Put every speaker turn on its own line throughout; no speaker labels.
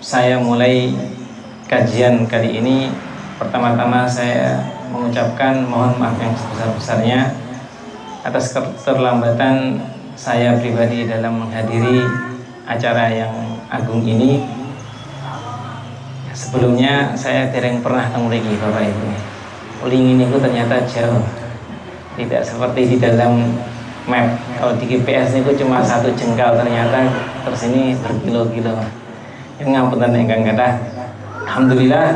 saya mulai kajian kali ini, pertama-tama saya mengucapkan mohon maaf yang sebesar-besarnya atas keterlambatan saya pribadi dalam menghadiri acara yang agung ini. Sebelumnya saya tidak pernah ketemu lagi Bapak Ibu. Uling ini ternyata jauh, tidak seperti di dalam map. Kalau di GPS itu cuma satu jengkal, ternyata tersini berkilo-kilo. Yang ngapunten ingkang kathah. Alhamdulillah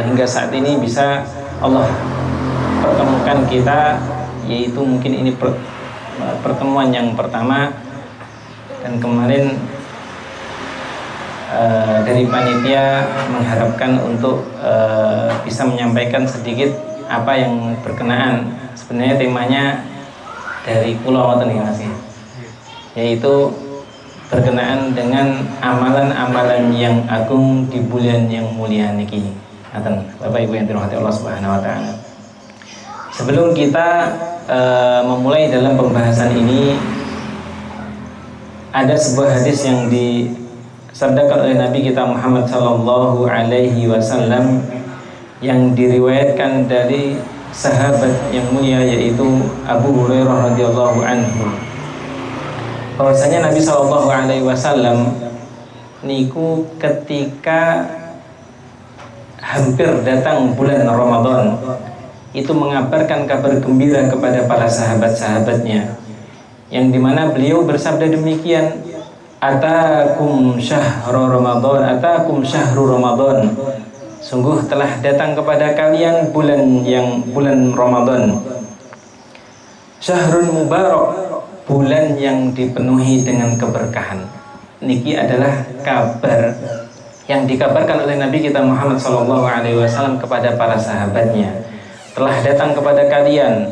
hingga saat ini bisa Allah pertemukan kita, yaitu mungkin ini pertemuan yang pertama. Dan kemarin dari panitia mengharapkan untuk bisa menyampaikan sedikit apa yang berkenaan. Sebenarnya temanya dari Pulau Wonten ya Mas, yaitu berkenaan dengan amalan-amalan yang agung di bulan yang mulia niki. Bapak Ibu yang dirahmati Allah Subhanahu wa taala. Sebelum kita memulai dalam pembahasan ini, ada sebuah hadis yang disabdakan oleh Nabi kita Muhammad sallallahu alaihi wasallam yang diriwayatkan dari sahabat yang mulia, yaitu Abu Hurairah radhiyallahu anhu, bahwasanya Nabi sallallahu alaihi wasallam niku ketika hampir datang bulan Ramadan itu mengabarkan kabar gembira kepada para sahabat-sahabatnya, yang dimana beliau bersabda demikian, atakum syahru Ramadan, atakum syahru Ramadan, sungguh telah datang kepada kalian bulan Ramadan, syahrun mubarak, bulan yang dipenuhi dengan keberkahan. Niki adalah kabar yang dikabarkan oleh Nabi kita Muhammad SAW kepada para sahabatnya. Telah datang kepada kalian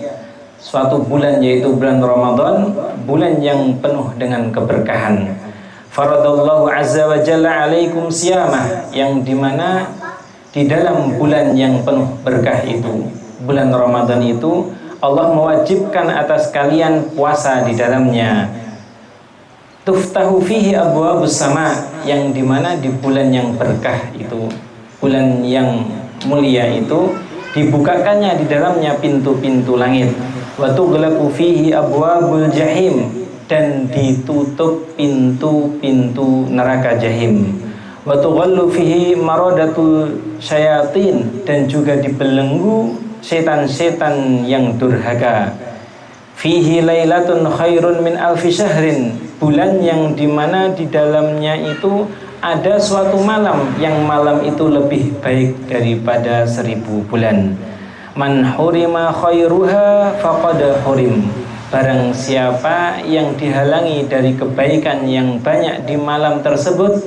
suatu bulan, yaitu bulan Ramadan, bulan yang penuh dengan keberkahan. Faradallahu azza wa jalla alaikum siyamah, yang dimana di dalam bulan yang penuh berkah itu, bulan Ramadan itu, Allah mewajibkan atas kalian puasa di dalamnya. Tuftahu fihi abwabus sama, yang dimana di bulan yang berkah itu, bulan yang mulia itu, dibukakannya di dalamnya pintu-pintu langit. Wa tughlaqu fihi abwabul jahim, dan ditutup pintu-pintu neraka jahim. Wa tughallu fihi maradatul syayatin, dan juga dibelenggu setan-setan yang durhaka. Fihi lailatun khairun min alfi syahrin, bulan yang dimana di dalamnya itu ada suatu malam, yang malam itu lebih baik daripada 1000 bulan. Man hurima khairuha faqad hurim, barang siapa yang dihalangi dari kebaikan yang banyak di malam tersebut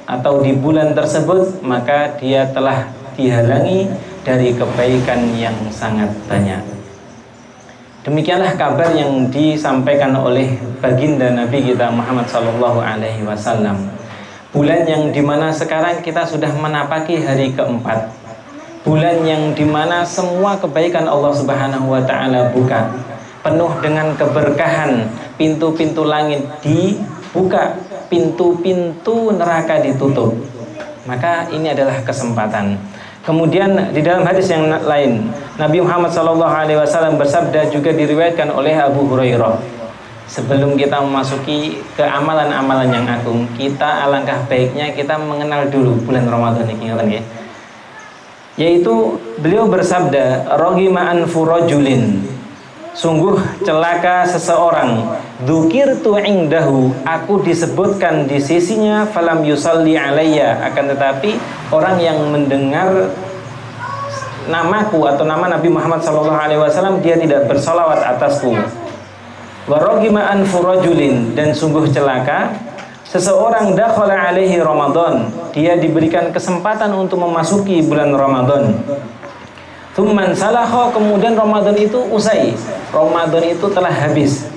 atau di bulan tersebut, maka dia telah dihalangi dari kebaikan yang sangat banyak. Demikianlah kabar yang disampaikan oleh baginda Nabi kita Muhammad sallallahu alaihi wasallam. Bulan yang dimana sekarang kita sudah menapaki hari keempat, bulan yang dimana semua kebaikan Allah Subhanahu wa ta'ala buka, penuh dengan keberkahan, pintu-pintu langit dibuka, pintu-pintu neraka ditutup. Maka ini adalah kesempatan. Kemudian di dalam hadis yang lain, Nabi Muhammad SAW bersabda, juga diriwayatkan oleh Abu Hurairah, sebelum kita memasuki ke amalan-amalan yang agung, kita alangkah baiknya kita mengenal dulu bulan Ramadan ini, yaitu beliau bersabda, roghima anfu rajulin, sungguh celaka seseorang, dzukirtu indahu, aku disebutkan di sisinya, falam yusalli alayya, akan tetapi orang yang mendengar namaku atau nama Nabi Muhammad SAW, dia tidak bersolawat atasku. Wa roghima anfu rajulin, dan sungguh celaka seseorang dakhala alaihi Ramadan, dia diberikan kesempatan untuk memasuki bulan Ramadan. Tsumman salakha, kemudian Ramadan itu usai, Ramadan itu telah habis.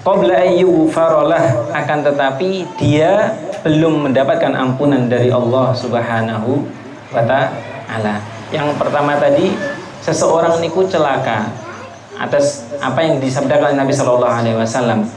Qabla ayyu farolah, akan tetapi dia belum mendapatkan ampunan dari Allah Subhanahu wa ta'ala. Yang pertama tadi, seseorang niku celaka atas apa yang disabdakan oleh Nabi sallallahu alaihi wasallam.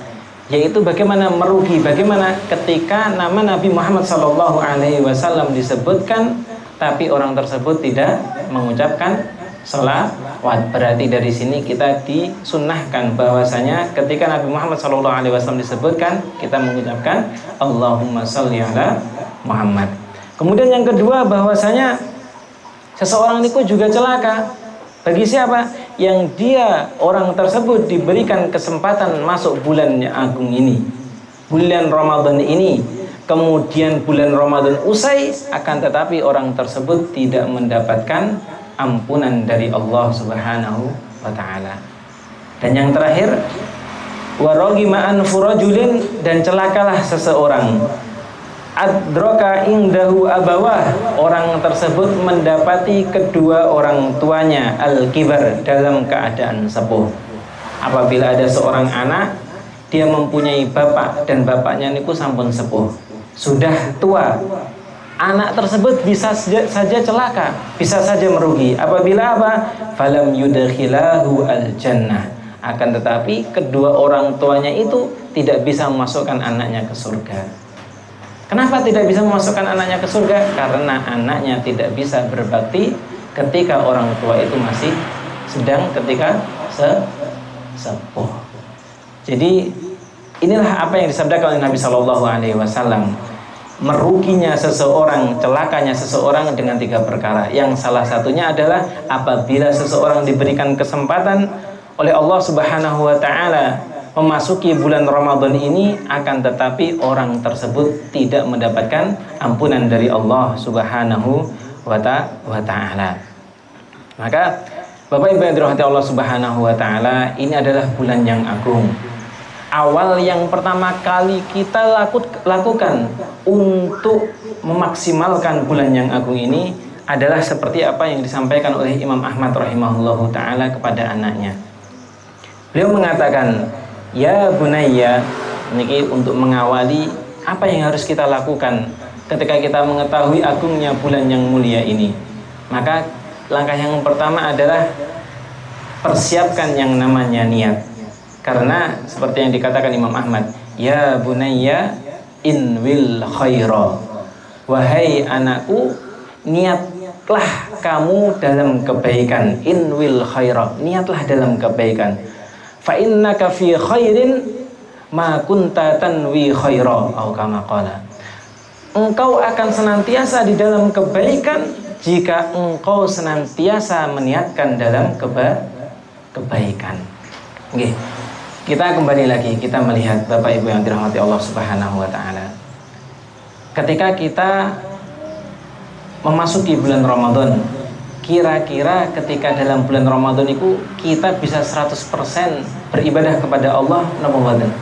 yaitu bagaimana merugi, bagaimana ketika nama Nabi Muhammad SAW disebutkan tapi orang tersebut tidak mengucapkan sholawat. Berarti dari sini kita disunnahkan bahwasanya ketika Nabi Muhammad SAW disebutkan, kita mengucapkan Allahumma sholli ala Muhammad. Kemudian yang kedua, bahwasanya seseorang itu juga celaka. Bagi siapa? Yang dia, orang tersebut diberikan kesempatan masuk bulan agung ini, bulan Ramadan ini, kemudian bulan Ramadan usai, akan tetapi orang tersebut tidak mendapatkan ampunan dari Allah Subhanahu wa ta'ala. Dan yang terakhir, warogima anfu rajulin, dan celakalah seseorang adraka indahu abawah, orang tersebut mendapati kedua orang tuanya al-kibar, dalam keadaan sepuh. Apabila ada seorang anak, dia mempunyai bapak dan bapaknya niku sampun sepuh, sudah tua, anak tersebut bisa saja celaka, bisa saja merugi. Apabila apa? Falam yudkhilahu al-jannah, akan tetapi kedua orang tuanya itu tidak bisa memasukkan anaknya ke surga. Kenapa tidak bisa memasukkan anaknya ke surga? Karena anaknya tidak bisa berbakti ketika orang tua itu masih sedang ketika sepuh. Jadi inilah apa yang disabdakan oleh Nabi SAW. Meruginya seseorang, celakanya seseorang dengan 3 perkara. Yang salah satunya adalah apabila seseorang diberikan kesempatan oleh Allah Subhanahu wa ta'ala memasuki bulan Ramadan ini, akan tetapi orang tersebut tidak mendapatkan ampunan dari Allah Subhanahu wa ta'ala. Maka Bapak Ibu yang dirahmati Allah Subhanahu wa ta'ala, ini adalah bulan yang agung. Awal yang pertama kali kita lakukan untuk memaksimalkan bulan yang agung ini adalah seperti apa yang disampaikan oleh Imam Ahmad rahimahullahu ta'ala kepada anaknya. Beliau mengatakan, ya bunayya, ini untuk mengawali apa yang harus kita lakukan ketika kita mengetahui agungnya bulan yang mulia ini. Maka langkah yang pertama adalah persiapkan yang namanya niat. Karena seperti yang dikatakan Imam Ahmad, ya bunayya inwil khaira, wahai anakku, niatlah kamu dalam kebaikan. Inwil khaira, niatlah dalam kebaikan. Fa innaka fi khairin ma kunta tanwi khaira, atau kama qala. Engkau akan senantiasa di dalam kebaikan jika engkau senantiasa meniatkan dalam kebaikan. Oke. Kita kembali lagi, kita melihat Bapak Ibu yang dirahmati Allah Subhanahu wa ta'ala. Ketika kita memasuki bulan Ramadan, kira-kira ketika dalam bulan Ramadan itu kita bisa 100% beribadah kepada Allah, napa mboten?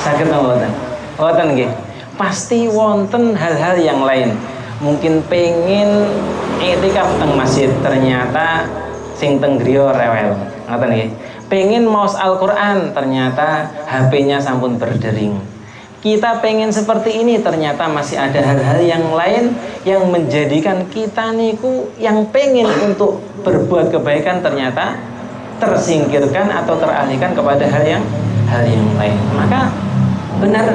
Saged napa mboten? Mboten nggih. Pasti wonten hal-hal yang lain. Mungkin pengen iktikaf teng masjid, ternyata sing teng griya rewel. Ngoten nggih. Pengen maos Al-Quran, ternyata HP-nya sampun berdering. Kita pengen seperti ini, ternyata masih ada hal-hal yang lain yang menjadikan kita niku yang pengen untuk berbuat kebaikan ternyata tersingkirkan atau teralihkan kepada hal yang lain. Maka benar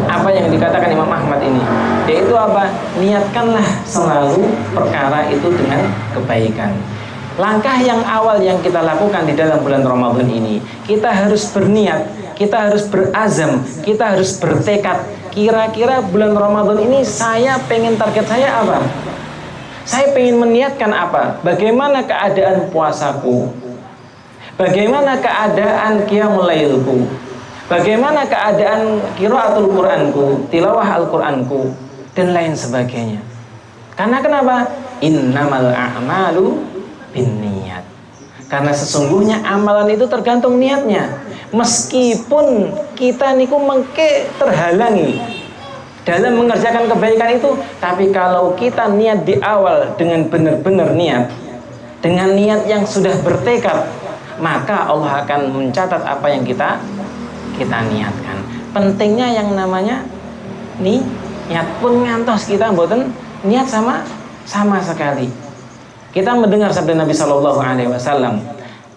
apa yang dikatakan Imam Ahmad ini, yaitu apa? Niatkanlah selalu perkara itu dengan kebaikan. Langkah yang awal yang kita lakukan di dalam bulan Ramadan ini, kita harus berniat, kita harus berazam, kita harus bertekad. Kira-kira bulan Ramadan ini saya pengen, target saya apa? Saya pengen meniatkan apa? Bagaimana keadaan puasaku? Bagaimana keadaan qiyamul lailku? Bagaimana keadaan qiraatul Qur'anku, tilawah Al-Qur'anku, dan lain sebagainya. Karena kenapa? Innamal a'malu niat. Karena sesungguhnya amalan itu tergantung niatnya. Meskipun kita niku mengke terhalangi dalam mengerjakan kebaikan itu, tapi kalau kita niat di awal dengan benar-benar niat, dengan niat yang sudah bertekad, maka Allah akan mencatat apa yang kita niatkan. Pentingnya yang namanya niat pun ngantos kita mboten niat sama sekali. Kita mendengar sabda Nabi SAW,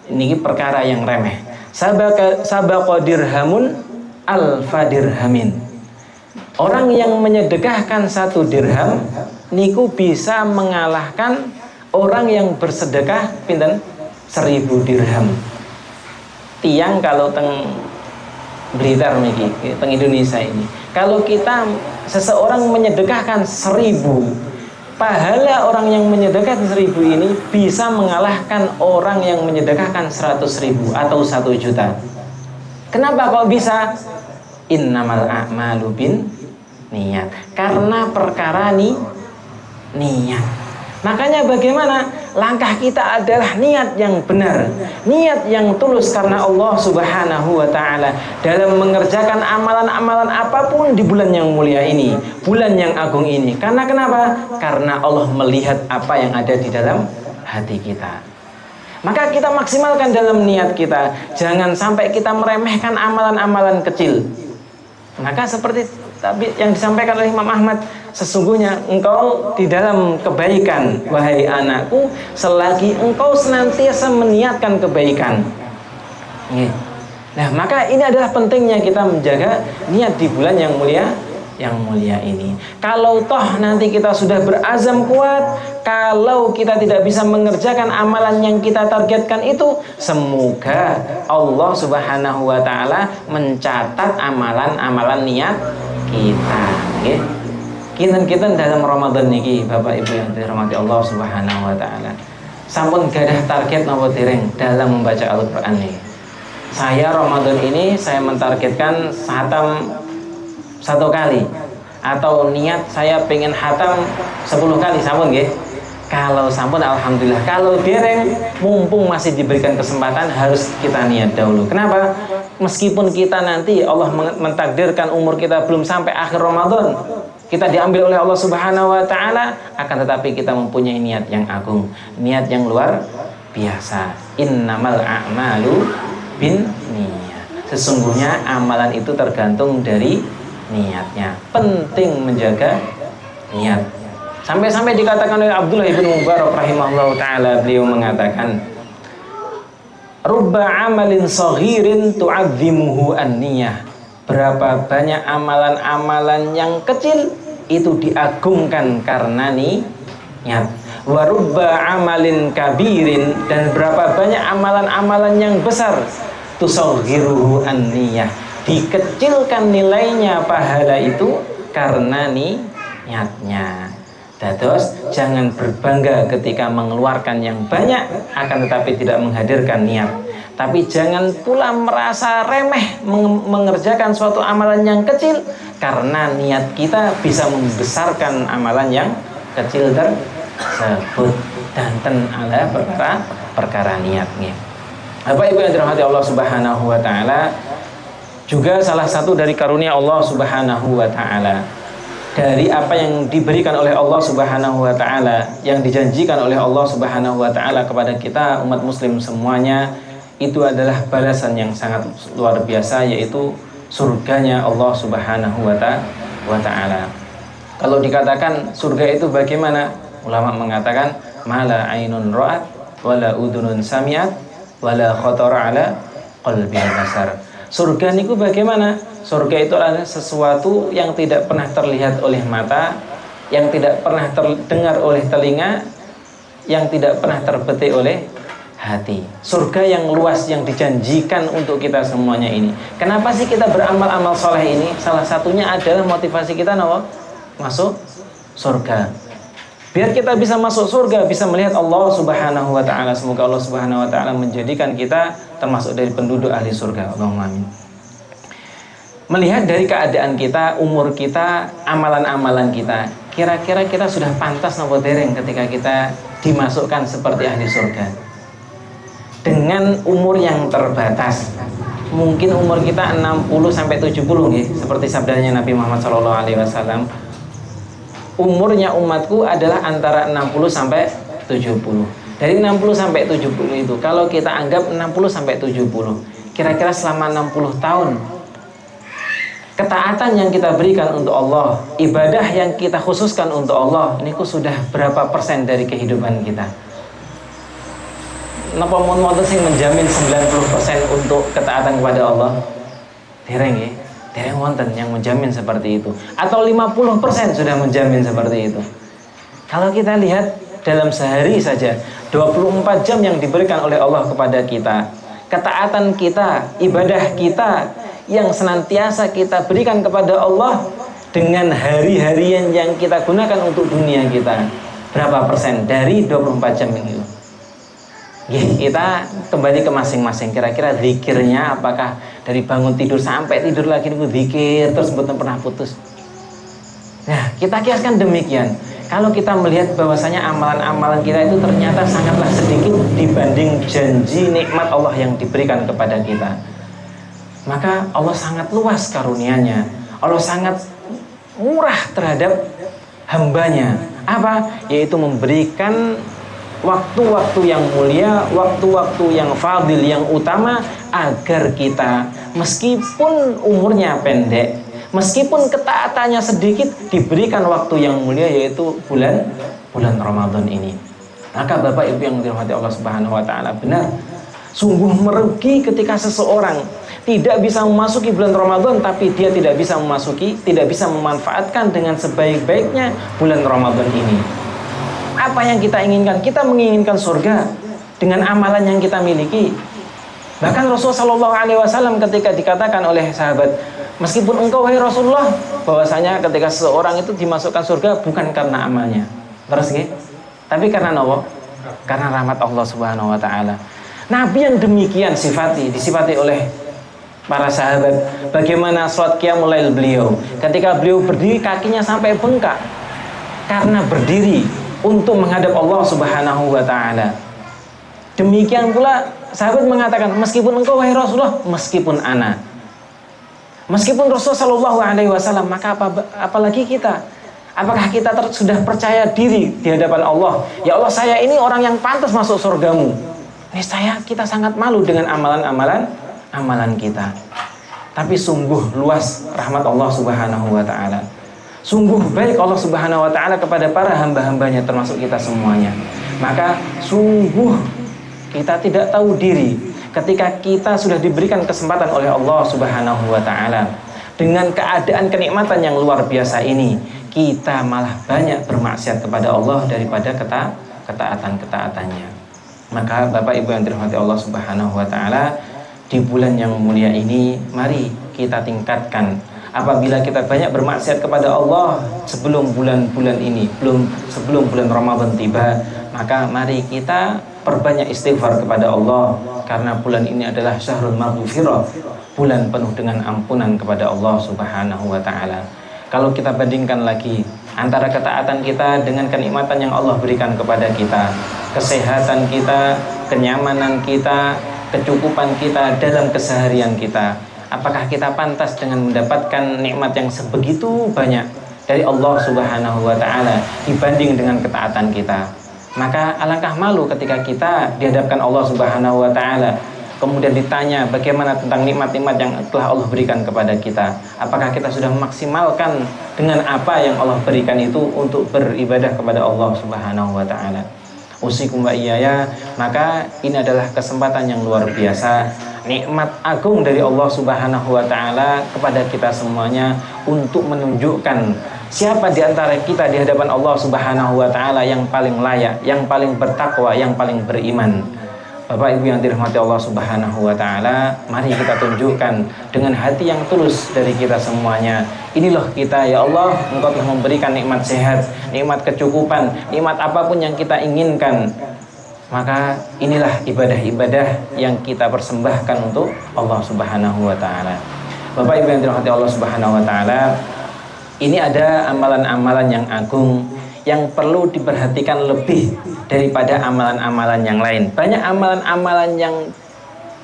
ini perkara yang remeh. sabaqa dirhamun alfa dirhamin. Orang yang menyedekahkan 1 dirham niku bisa mengalahkan orang yang bersedekah pinten 1000 dirham. Tiang kalau teng Blitar niki, teng Indonesia ini. Kalau kita seseorang menyedekahkan 1000, pahala orang yang menyedekahkan 1000 ini bisa mengalahkan orang yang menyedekahkan 100.000 atau 1 juta. Kenapa kok bisa? Innamal a'malu bin niat. Karena perkara niat. Makanya bagaimana? Langkah kita adalah niat yang benar, niat yang tulus karena Allah Subhanahu wa ta'ala dalam mengerjakan amalan-amalan apapun di bulan yang mulia ini, bulan yang agung ini. Karena kenapa? Karena Allah melihat apa yang ada di dalam hati kita. Maka kita maksimalkan dalam niat kita. Jangan sampai kita meremehkan amalan-amalan kecil. Maka seperti tapi yang disampaikan oleh Imam Ahmad, sesungguhnya engkau di dalam kebaikan, wahai anakku, selagi engkau senantiasa meniatkan kebaikan. Nah, maka ini adalah pentingnya kita menjaga niat di bulan yang mulia ini. Kalau toh nanti kita sudah berazam kuat, kalau kita tidak bisa mengerjakan amalan yang kita targetkan itu, semoga Allah Subhanahu wa ta'ala mencatat amalan-amalan niat kita. Kinten-kinten dalam Ramadan niki Bapak Ibu yang dirahmati Allah Subhanahu wa ta'ala, sampun gadah target napa dereng dalam membaca Al-Qur'an niki. Saya Ramadan ini saya mentargetkan khatam 1 kali, atau niat saya pengen khatam 10 kali, sampun nggih? Kalau sampun alhamdulillah. Kalau dereng, mumpung masih diberikan kesempatan, harus kita niat dahulu. Kenapa? Meskipun kita nanti Allah mentakdirkan umur kita belum sampai akhir Ramadan, kita diambil oleh Allah Subhanahu wa ta'ala, akan tetapi kita mempunyai niat yang agung, niat yang luar biasa. Innamal a'malu bin niat. Sesungguhnya amalan itu tergantung dari niatnya. Penting menjaga niat. Sampai-sampai dikatakan oleh Abdullah bin Mubarak rahimahullah ta'ala, beliau mengatakan, rubba amalin saghirin tu'azzimuhu an-niyah. Berapa banyak amalan-amalan yang kecil itu diagungkan karena niat. Wa rubba amalin kabirin, dan berapa banyak amalan-amalan yang besar tusaghiruhu an-niyah, dikecilkan nilainya pahala itu karena niatnya. Dados jangan berbangga ketika mengeluarkan yang banyak akan tetapi tidak menghadirkan niat. Tapi jangan pula merasa remeh mengerjakan suatu amalan yang kecil karena niat kita bisa membesarkan amalan yang kecil tersebut. Danten ala perkara niatnya. Bapak Ibu yang dirahmati Allah Subhanahu wa ta'ala, juga salah satu dari karunia Allah Subhanahu wa ta'ala, dari apa yang diberikan oleh Allah Subhanahu wa ta'ala, yang dijanjikan oleh Allah Subhanahu wa ta'ala kepada kita umat muslim semuanya, itu adalah balasan yang sangat luar biasa, yaitu surganya Allah Subhanahu wa ta'ala. Kalau dikatakan surga itu bagaimana? Ulama mengatakan mala ainun ra'at wala udunun sami'at wala khatara ala qalbil basar. Surga niku bagaimana? Surga itu adalah sesuatu yang tidak pernah terlihat oleh mata, yang tidak pernah terdengar oleh telinga, yang tidak pernah terbetik oleh hati. Surga yang luas yang dijanjikan untuk kita semuanya ini. Kenapa sih kita beramal-amal soleh ini? Salah satunya adalah motivasi kita masuk surga. Biar kita bisa masuk surga, bisa melihat Allah Subhanahu wa ta'ala. Semoga Allah Subhanahu wa ta'ala menjadikan kita termasuk dari penduduk ahli surga. Allahumma amin. Melihat dari keadaan kita, umur kita, amalan-amalan kita, kira-kira kita sudah pantas nopo dereng ketika kita dimasukkan seperti ahli surga. Dengan umur yang terbatas. Mungkin umur kita 60 sampai 70 nggih, seperti sabdanya Nabi Muhammad SAW. Umurnya umatku adalah antara 60 sampai 70. Dari 60 sampai 70 itu, kalau kita anggap 60 sampai 70, kira-kira selama 60 tahun ketaatan yang kita berikan untuk Allah, ibadah yang kita khususkan untuk Allah, ini sudah berapa persen dari kehidupan kita? 60 napa mun wonten sing menjamin 90% untuk ketaatan kepada Allah? Dereng nggih. Dereng wonten yang menjamin seperti itu. Atau 50% sudah menjamin seperti itu. Kalau kita lihat dalam sehari saja 24 jam yang diberikan oleh Allah kepada kita, ketaatan kita, ibadah kita yang senantiasa kita berikan kepada Allah dengan hari-harian yang kita gunakan untuk dunia kita, berapa persen dari 24 jam itu? Kita kembali ke masing-masing. Kira-kira zikirnya apakah dari bangun tidur sampai tidur lagi itu zikir terus betul pernah putus? Nah, kita kiaskan demikian. Kalau kita melihat bahwasanya amalan-amalan kita itu ternyata sangatlah sedikit dibanding janji nikmat Allah yang diberikan kepada kita, maka Allah sangat luas karunia-Nya. Allah sangat murah terhadap hambanya. Apa? Yaitu memberikan waktu-waktu yang mulia, waktu-waktu yang fadil, yang utama, agar kita meskipun umurnya pendek, meskipun ketaatannya sedikit, diberikan waktu yang mulia, yaitu bulan Ramadan ini. Maka Bapak Ibu yang dirahmati Allah Subhanahu wa taala, benar, sungguh merugi ketika seseorang tidak bisa memasuki bulan Ramadan, tapi dia tidak bisa memanfaatkan dengan sebaik-baiknya bulan Ramadan ini. Apa yang kita inginkan? Kita menginginkan surga dengan amalan yang kita miliki. Bahkan Rasulullah SAW ketika dikatakan oleh sahabat, meskipun engkau wahai Rasulullah, bahwasanya ketika seseorang itu dimasukkan surga bukan karena amalnya, terus gitu, tapi karena apa? Karena rahmat Allah Subhanahu wa taala. Nabi yang demikian disifati oleh para sahabat. Bagaimana salat qiyamul lail beliau? Ketika beliau berdiri kakinya sampai bengkak karena berdiri untuk menghadap Allah Subhanahu wa taala. Demikian pula sahabat mengatakan, meskipun engkau wahai Rasulullah, meskipun ana, meskipun Rasulullah Shallallahu Alaihi Wasallam, maka apalagi kita? Apakah kita sudah percaya diri di hadapan Allah? Ya Allah, saya ini orang yang pantas masuk surgamu. Niscaya kita sangat malu dengan amalan kita. Tapi sungguh luas rahmat Allah Subhanahu wa taala. Sungguh baik Allah Subhanahu wa taala kepada para hamba-hambanya, termasuk kita semuanya. Maka sungguh kita tidak tahu diri ketika kita sudah diberikan kesempatan oleh Allah Subhanahu wa taala dengan keadaan kenikmatan yang luar biasa ini, kita malah banyak bermaksiat kepada Allah daripada ketaatan-ketaatannya. Maka Bapak Ibu yang dirahmati Allah Subhanahu wa taala, di bulan yang mulia ini mari kita tingkatkan. Apabila kita banyak bermaksiat kepada Allah sebelum bulan-bulan ini, sebelum bulan Ramadan tiba, maka mari kita perbanyak istighfar kepada Allah, karena bulan ini adalah syahrul maghfirah, bulan penuh dengan ampunan kepada Allah Subhanahu wa taala. Kalau kita bandingkan lagi antara ketaatan kita dengan kenikmatan yang Allah berikan kepada kita, kesehatan kita, kenyamanan kita, kecukupan kita dalam keseharian kita, apakah kita pantas dengan mendapatkan nikmat yang sebegitu banyak dari Allah Subhanahu wa taala dibanding dengan ketaatan kita? Maka alangkah malu ketika kita dihadapkan Allah Subhanahu wa taala, kemudian ditanya bagaimana tentang nikmat-nikmat yang telah Allah berikan kepada kita. Apakah kita sudah memaksimalkan dengan apa yang Allah berikan itu untuk beribadah kepada Allah Subhanahu wa taala? Usikum wa iyaya, maka ini adalah kesempatan yang luar biasa, nikmat agung dari Allah Subhanahu wa taala kepada kita semuanya untuk menunjukkan siapa di antara kita di hadapan Allah Subhanahu wa taala yang paling layak, yang paling bertakwa, yang paling beriman. Bapak Ibu yang dirahmati Allah Subhanahu wa taala, mari kita tunjukkan dengan hati yang tulus dari kita semuanya. Ini loh kita, ya Allah, Engkau telah memberikan nikmat sehat, nikmat kecukupan, nikmat apapun yang kita inginkan. Maka inilah ibadah-ibadah yang kita persembahkan untuk Allah Subhanahu wa taala. Bapak Ibu yang dirahmati Allah Subhanahu wa taala, ini ada amalan-amalan yang agung yang perlu diperhatikan lebih daripada amalan-amalan yang lain. Banyak amalan-amalan yang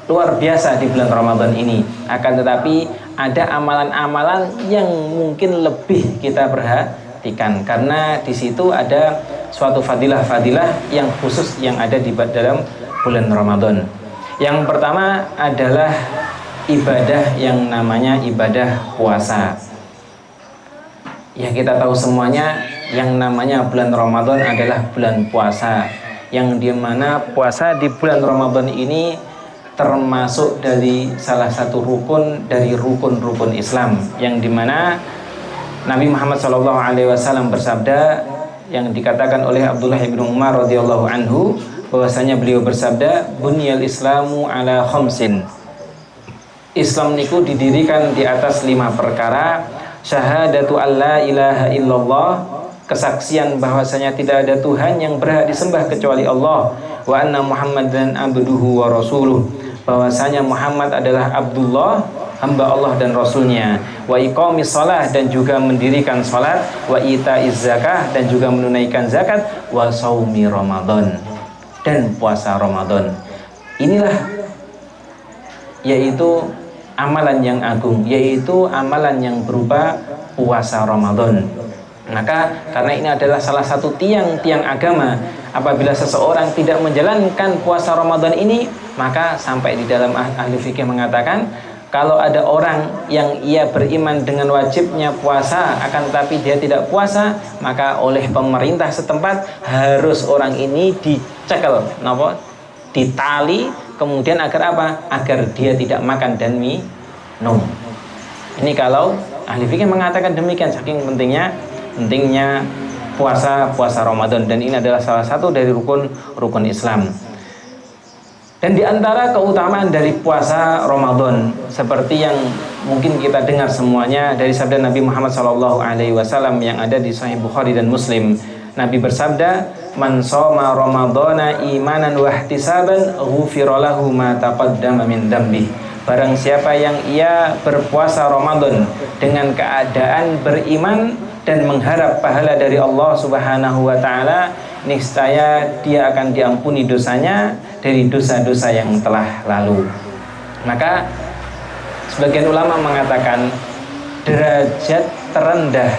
luar biasa di bulan Ramadan ini, akan tetapi ada amalan-amalan yang mungkin lebih kita perhatikan, karena di situ ada suatu fadilah-fadilah yang khusus yang ada di dalam bulan Ramadan. Yang pertama adalah ibadah yang namanya ibadah puasa. Ya, kita tahu semuanya yang namanya bulan Ramadan adalah bulan puasa, yang dimana puasa di bulan Ramadan ini termasuk dari salah satu rukun dari rukun-rukun Islam, yang dimana Nabi Muhammad SAW bersabda, yang dikatakan oleh Abdullah bin Umar radhiyallahu anhu, bahwasanya beliau bersabda, bunyal Islamu ala khamsin. Islam niku didirikan di atas 5 perkara: syahadatu alla ilaha illallah, kesaksian bahwasanya tidak ada Tuhan yang berhak disembah kecuali Allah, wa anna Muhammadan abduhu wa rasuluh, bahwasanya Muhammad adalah Abdullah, hamba Allah dan Rasulnya, wa iqamis shalah, dan juga mendirikan salat, wa itaiz zakah, dan juga menunaikan zakat, wa shaumi Ramadan, dan puasa Ramadan. Inilah yaitu amalan yang agung, yaitu amalan yang berupa puasa Ramadan. Maka karena ini adalah salah satu tiang-tiang agama, apabila seseorang tidak menjalankan puasa Ramadan ini, maka sampai di dalam ahli fikih mengatakan, kalau ada orang yang ia beriman dengan wajibnya puasa, akan tetapi dia tidak puasa, maka oleh pemerintah setempat harus orang ini dicekel, ditali, kemudian agar apa? Agar dia tidak makan dan minum. Ini kalau ahli fikih mengatakan demikian, saking pentingnya puasa Ramadan, dan ini adalah salah satu dari rukun Islam. Dan di antara keutamaan dari puasa Ramadan, seperti yang mungkin kita dengar semuanya dari sabda Nabi Muhammad SAW yang ada di Sahih Bukhari dan Muslim. Nabi bersabda, man shoma ramadhana imanan wa ihtisaban ghufira lahu ma taqaddama min dambi. Barang siapa yang ia berpuasa Ramadan dengan keadaan beriman dan mengharap pahala dari Allah Subhanahu wa taala, niscaya dia akan diampuni dosanya dari dosa-dosa yang telah lalu. Maka sebagian ulama mengatakan derajat terendah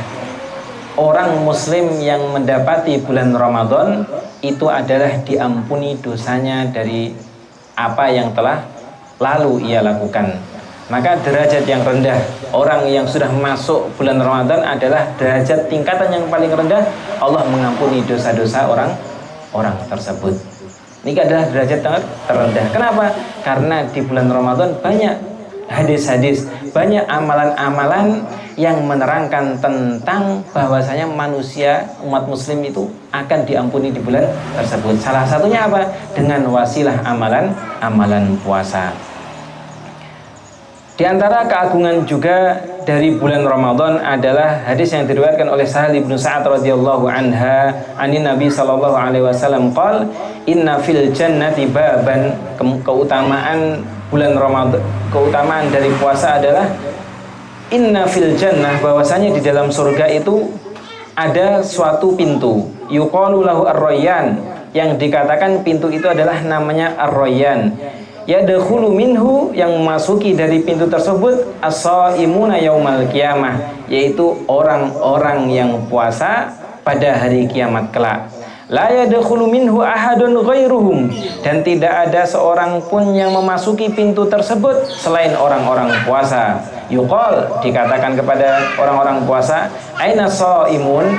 orang muslim yang mendapati bulan Ramadan itu adalah diampuni dosanya dari apa yang telah lalu ia lakukan. Maka derajat yang rendah orang yang sudah masuk bulan Ramadan adalah derajat tingkatan yang paling rendah, Allah mengampuni dosa-dosa orang tersebut. Ini adalah derajat terendah. Kenapa? Karena di bulan Ramadan banyak hadis-hadis, banyak amalan-amalan yang menerangkan tentang bahwasanya manusia, umat muslim itu akan diampuni di bulan tersebut. Salah satunya apa? Dengan wasilah amalan puasa. Di antara keagungan juga dari bulan Ramadan adalah hadis yang diriwayatkan oleh Sahal bin Sa'ad radhiyallahu anha, anin Nabi sallallahu alaihi wasallam qol, inna fil jannati baban. Keutamaan bulan Ramadan, keutamaan dari puasa adalah inna fil jannah, bahwasanya di dalam surga itu ada suatu pintu, yuqalu lahu ar-rayyan, yang dikatakan pintu itu adalah namanya ar-rayyan. Yadkhulu minhu, yang memasuki dari pintu tersebut, as-shaimuna yaumal qiyamah, yaitu orang-orang yang puasa pada hari kiamat kelak. La yadkhulu minhu ahadun ghairuhum, dan tidak ada seorang pun yang memasuki pintu tersebut selain orang-orang puasa. Yuqal, dikatakan kepada orang-orang puasa, aina shaimun,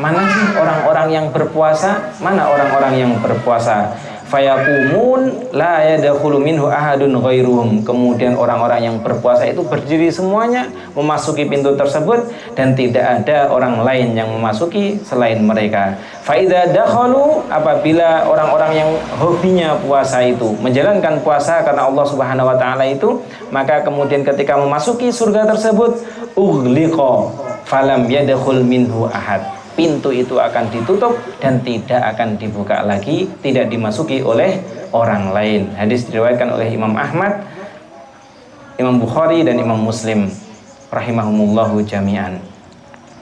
mana sih orang-orang yang berpuasa? Mana orang-orang yang berpuasa? Fayaqumun la yadkhulu minhu ahadun ghairuhum. Kemudian orang-orang yang berpuasa itu berdiri semuanya memasuki pintu tersebut, dan tidak ada orang lain yang memasuki selain mereka. Fa idza dakhalu, apabila orang-orang yang hobinya puasa itu menjalankan puasa karena Allah Subhanahu wa taala itu, maka kemudian ketika memasuki surga tersebut, ughliqa falam yadkhul minhu ahad, pintu itu akan ditutup dan tidak akan dibuka lagi, tidak dimasuki oleh orang lain. Hadis diriwayatkan oleh Imam Ahmad, Imam Bukhari, dan Imam Muslim rahimahumullahu jami'an.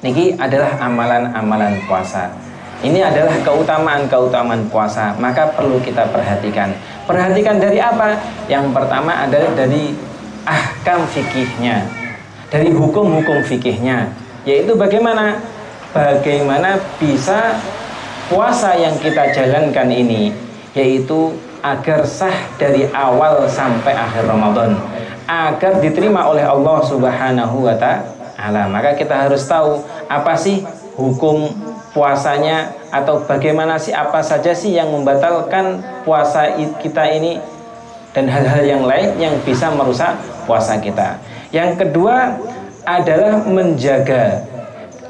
Niki adalah amalan-amalan puasa. Ini adalah keutamaan-keutamaan puasa, maka perlu kita perhatikan. Perhatikan dari apa? Yang pertama adalah dari ahkam fikihnya, dari hukum-hukum fikihnya, yaitu bagaimana bisa puasa yang kita jalankan ini, yaitu agar sah dari awal sampai akhir Ramadan, agar diterima oleh Allah Subhanahu wa ta'ala. Maka kita harus tahu apa sih hukum puasanya, atau bagaimana sih, apa saja sih yang membatalkan puasa kita ini, dan hal-hal yang lain yang bisa merusak puasa kita. Yang kedua adalah menjaga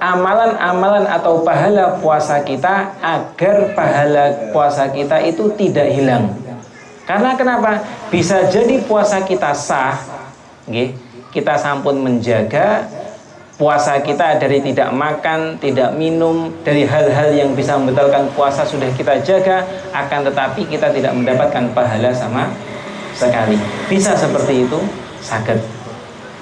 amalan-amalan atau pahala puasa kita agar pahala puasa kita itu tidak hilang. Karena kenapa? Bisa jadi puasa kita sah, kita sampun menjaga puasa kita dari tidak makan, tidak minum, dari hal-hal yang bisa membatalkan puasa sudah kita jaga, akan tetapi kita tidak mendapatkan pahala sama sekali. Bisa seperti itu? Saged.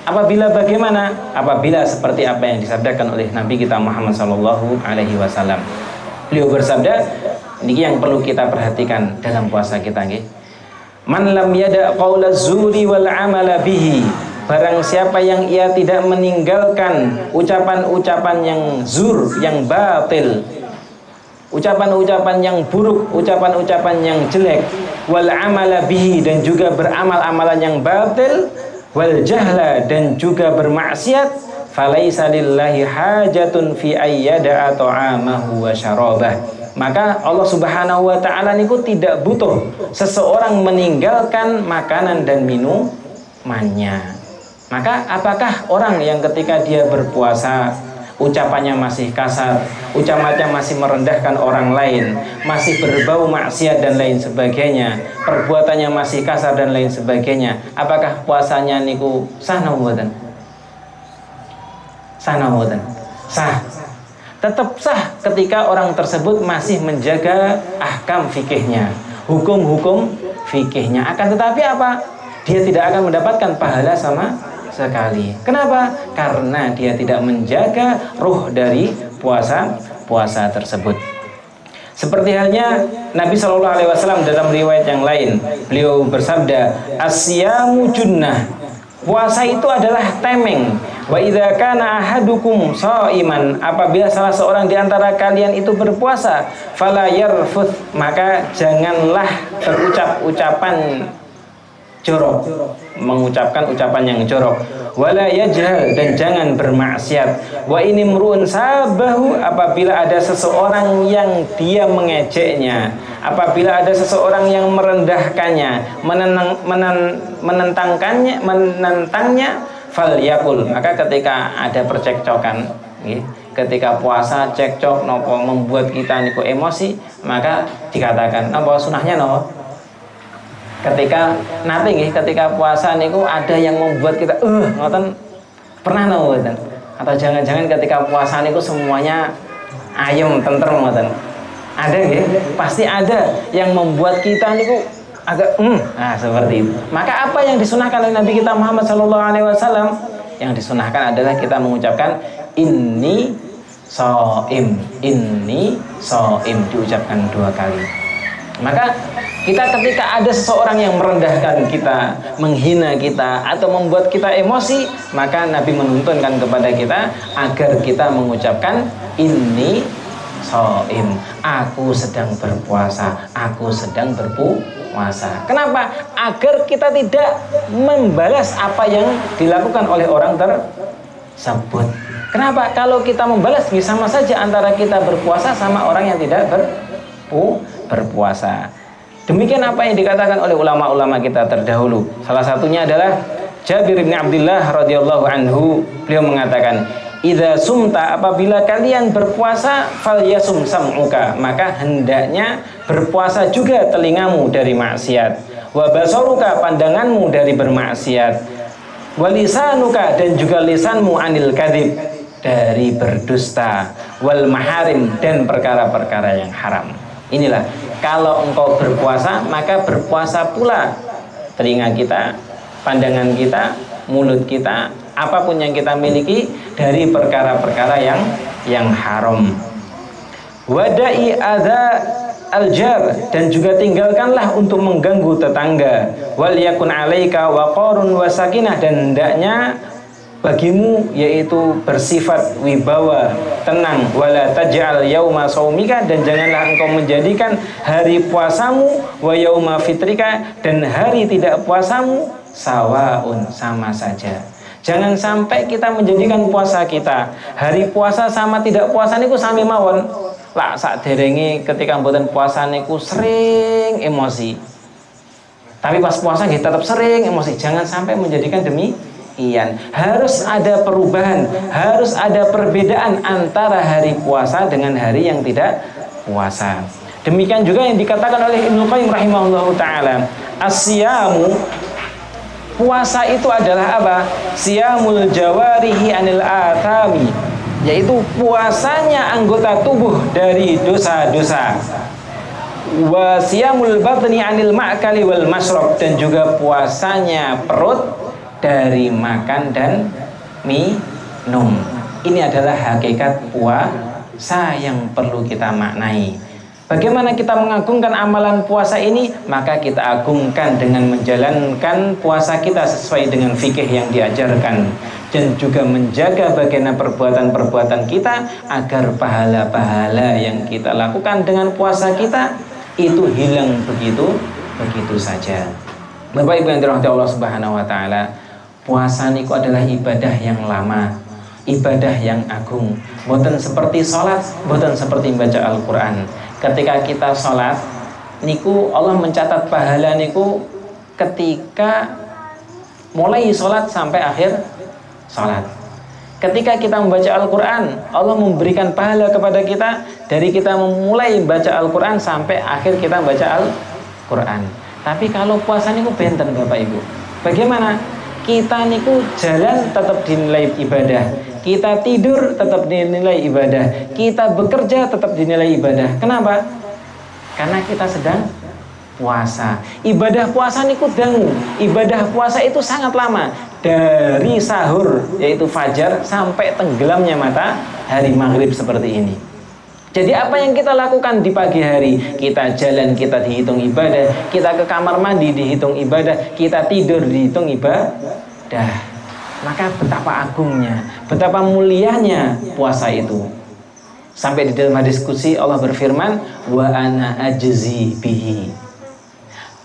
Apabila bagaimana? Apabila seperti apa yang disabdakan oleh Nabi kita Muhammad SAW. Beliau bersabda, ini yang perlu kita perhatikan dalam puasa kita, Man lam yada' qawla zuri wal amala bihi. Barang siapa yang ia tidak meninggalkan ucapan-ucapan yang zur, yang batil, ucapan-ucapan yang buruk, ucapan-ucapan yang jelek, wal amala bihi, dan juga beramal-amalan yang batil, wal jahla, dan juga bermaksiat, falaisa lillahi hajatun fi ayyada'a ta'amahu wa syarabah. Maka Allah Subhanahu wa ta'ala niku tidak butuh seseorang meninggalkan makanan dan minumannya. Maka apakah orang yang ketika dia berpuasa ucapannya masih kasar, ucapannya masih merendahkan orang lain, masih berbau maksiat dan lain sebagainya, perbuatannya masih kasar dan lain sebagainya, apakah puasanya niku sah napa mboten? Sah napa mboten? Sah. Tetap sah ketika orang tersebut masih menjaga ahkam fikihnya, hukum-hukum fikihnya. Akan tetapi apa? Dia tidak akan mendapatkan pahala sama sekali. Kenapa? Karena dia tidak menjaga ruh dari puasa tersebut. Seperti halnya Nabi SAW dalam riwayat yang lain, beliau bersabda, "As-siyamu junnah." Puasa itu adalah tameng. Wa idza kana ahadukum shaiman, apabila salah seorang di antara kalian itu berpuasa, fala yarfuth, maka janganlah berucap ucapan jorok, mengucapkan ucapan yang jorok, wala yajhal, dan jangan bermaksiat. Wa ini mru'un sabahu, apabila ada seseorang yang dia mengejeknya, apabila ada seseorang yang merendahkannya, menentangnya, fal yakul, maka ketika ada percekcokan, ketika puasa cekcok nopo membuat kita niku emosi, maka dikatakan nopo sunahnya nopo. Ketika nanti ketika puasa niku ada yang membuat kita ngoten, pernah nopo ngoten? Atau jangan-jangan ketika puasa niku semuanya ayem tentrem ngoten. Ada pasti ada yang membuat kita niku agak seperti itu. Maka apa yang disunahkan oleh Nabi kita Muhammad SAW? Yang disunahkan adalah kita mengucapkan inni shaim, diucapkan 2 kali. Maka kita ketika ada seseorang yang merendahkan kita, menghina kita, atau membuat kita emosi, maka Nabi menuntunkan kepada kita agar kita mengucapkan inni shaim, aku sedang berpuasa, aku sedang berpuasa. Kenapa? Agar kita tidak membalas apa yang dilakukan oleh orang tersebut. Kenapa? Kalau kita membalas, sama saja antara kita berpuasa sama orang yang tidak berpuasa. Demikian apa yang dikatakan oleh ulama-ulama kita terdahulu. Salah satunya adalah Jabir bin Abdullah radhiyallahu anhu. Beliau mengatakan, "Idza sumta, apabila kalian berpuasa, falyasum sam'uka, maka hendaknya berpuasa juga telingamu dari maksiat, wa basaruka, pandanganmu dari bermaksiat, wa lisanuka, dan juga lisanmu anil kadzib, dari berdusta, wal maharim, dan perkara-perkara yang haram." Inilah, kalau engkau berpuasa, maka berpuasa pula telinga kita, pandangan kita, mulut kita, apapun yang kita miliki dari perkara-perkara yang haram. Wada'i adza aljar, dan juga tinggalkanlah untuk mengganggu tetangga. Wal yakun 'alaika waqarun wa sakinah, dan hendaknya bagimu yaitu bersifat wibawa, tenang. Wala taj'al yauma shaumika, dan janganlah engkau menjadikan hari puasamu, wa yauma fitrika, dan hari tidak puasamu, sawaun, sama saja. Jangan sampai kita menjadikan puasa kita, hari puasa sama tidak puasa niku sami mawon. Lah sakderenge ketika mboten puasa niku sering emosi. Tapi pas puasa kita tetap sering emosi. Jangan sampai menjadikan demikian. Harus ada perubahan, harus ada perbedaan antara hari puasa dengan hari yang tidak puasa. Demikian juga yang dikatakan oleh Ibnu Qayyim rahimahullahu taala, as-siyamu, puasa itu adalah apa? Siyamul jawarihi anil athami, yaitu puasanya anggota tubuh dari dosa-dosa. Wa siyamul batni anil ma'kali wal mashrab, dan juga puasanya perut dari makan dan minum. Ini adalah hakikat puasa yang perlu kita maknai. Bagaimana kita mengagungkan amalan puasa ini? Maka kita agungkan dengan menjalankan puasa kita sesuai dengan fikih yang diajarkan, dan juga menjaga bagaimana perbuatan-perbuatan kita agar pahala-pahala yang kita lakukan dengan puasa kita itu hilang begitu saja. Bapak Ibu yang dirahmati Allah Subhanahu wa taala, puasa niku adalah ibadah yang lama, ibadah yang agung. Boten seperti sholat, boten seperti baca Al-Quran. Ketika kita sholat niku Allah mencatat pahala niku ketika mulai sholat sampai akhir sholat. Ketika kita membaca Al-Quran, Allah memberikan pahala kepada kita dari kita memulai baca Al-Quran sampai akhir kita baca Al-Quran. Tapi kalau puasa niku benten Bapak Ibu. Bagaimana? Kita niku jalan tetap dinilai ibadah, kita tidur tetap dinilai ibadah, kita bekerja tetap dinilai ibadah. Kenapa? Karena kita sedang puasa. Ibadah puasa niku dangu. Ibadah puasa itu sangat lama, dari sahur yaitu fajar sampai tenggelamnya matahari maghrib seperti ini. Jadi apa yang kita lakukan di pagi hari? Kita jalan, kita dihitung ibadah. Kita ke kamar mandi dihitung ibadah. Kita tidur dihitung ibadah. Maka betapa agungnya, betapa mulianya puasa itu. Sampai di dalam hadis qudsi Allah berfirman, wa ana ajzi bihi.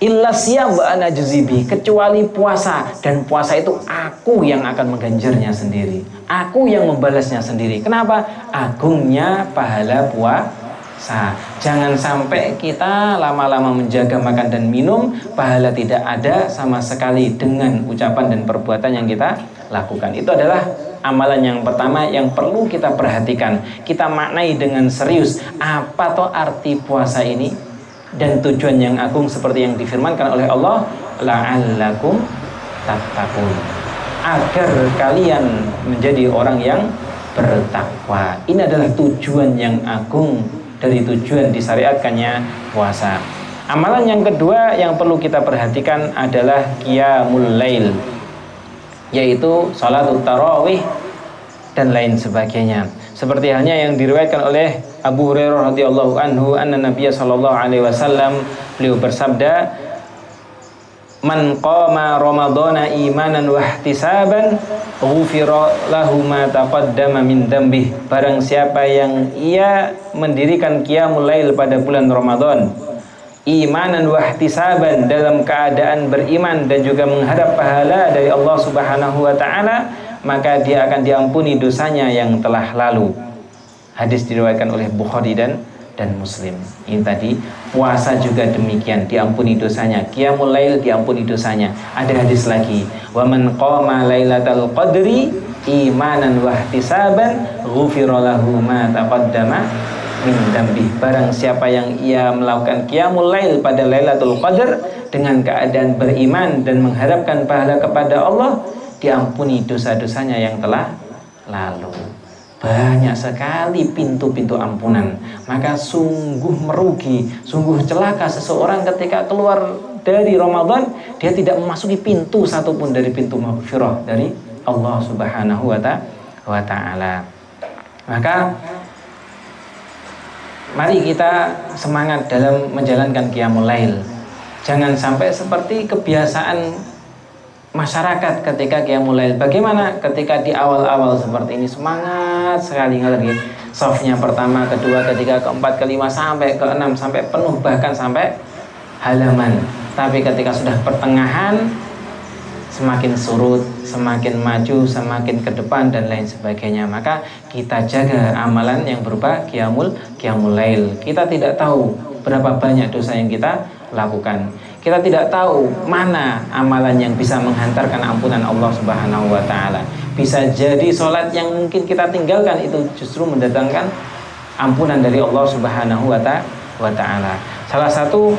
Illa siyam wa ana ajzi bihi, kecuali puasa, dan puasa itu aku yang akan mengganjarnya sendiri. Aku yang membalasnya sendiri. Kenapa? Agungnya pahala puasa. Jangan sampai kita lama-lama menjaga makan dan minum, pahala tidak ada sama sekali dengan ucapan dan perbuatan yang kita lakukan. Itu adalah amalan yang pertama yang perlu kita perhatikan. Kita maknai dengan serius apa toh arti puasa ini dan tujuan yang agung seperti yang difirmankan oleh Allah, la'allakum tattaqun, agar kalian menjadi orang yang bertakwa. Ini adalah tujuan yang agung dari tujuan disyariatkannya puasa. Amalan yang kedua yang perlu kita perhatikan adalah qiyamul lail, yaitu salatut tarawih dan lain sebagainya. Seperti halnya yang diriwayatkan oleh Abu Hurairah radhiyallahu anhu, anna Nabiy sallallahu alaihi wasallam, beliau bersabda, man qama ramadhana imanan wa ihtisaban ghufira lahu ma taqaddama min dzambih. Barang siapa yang ia mendirikan qiyamul lail pada bulan Ramadan imanan wa ihtisaban, dalam keadaan beriman dan juga menghadap pahala dari Allah Subhanahu wa taala, maka dia akan diampuni dosanya yang telah lalu. Hadis diriwayatkan oleh Bukhari dan Muslim. Ini tadi puasa juga demikian, diampuni dosanya. Qiyamul lail diampuni dosanya. Ada hadis lagi, wa man qama lailatal qadri imanan wa ihtisaban ghufira lahu ma taqaddama min dzambih. Barang siapa yang ia melakukan qiyamul lail pada Lailatul Qadar dengan keadaan beriman dan mengharapkan pahala kepada Allah, diampuni dosa-dosanya yang telah lalu. Banyak sekali pintu-pintu ampunan. Maka sungguh merugi, sungguh celaka seseorang ketika keluar dari Ramadan dia tidak memasuki pintu satupun dari pintu maghfirah dari Allah Subhanahu wa taala. Maka mari kita semangat dalam menjalankan qiyamul lail. Jangan sampai seperti kebiasaan masyarakat ketika qiyamul lail. Bagaimana ketika di awal-awal seperti ini semangat sekali lagi, safnya pertama, kedua, ketiga, keempat, kelima sampai keenam sampai penuh, bahkan sampai halaman. Tapi ketika sudah pertengahan semakin surut, semakin maju, semakin ke depan dan lain sebagainya. Maka kita jaga amalan yang berupa qiyamul lail. Kita tidak tahu berapa banyak dosa yang kita lakukan. Kita tidak tahu mana amalan yang bisa menghantarkan ampunan Allah Subhanahu wa taala. Bisa jadi sholat yang mungkin kita tinggalkan itu justru mendatangkan ampunan dari Allah Subhanahu wa taala. Salah satu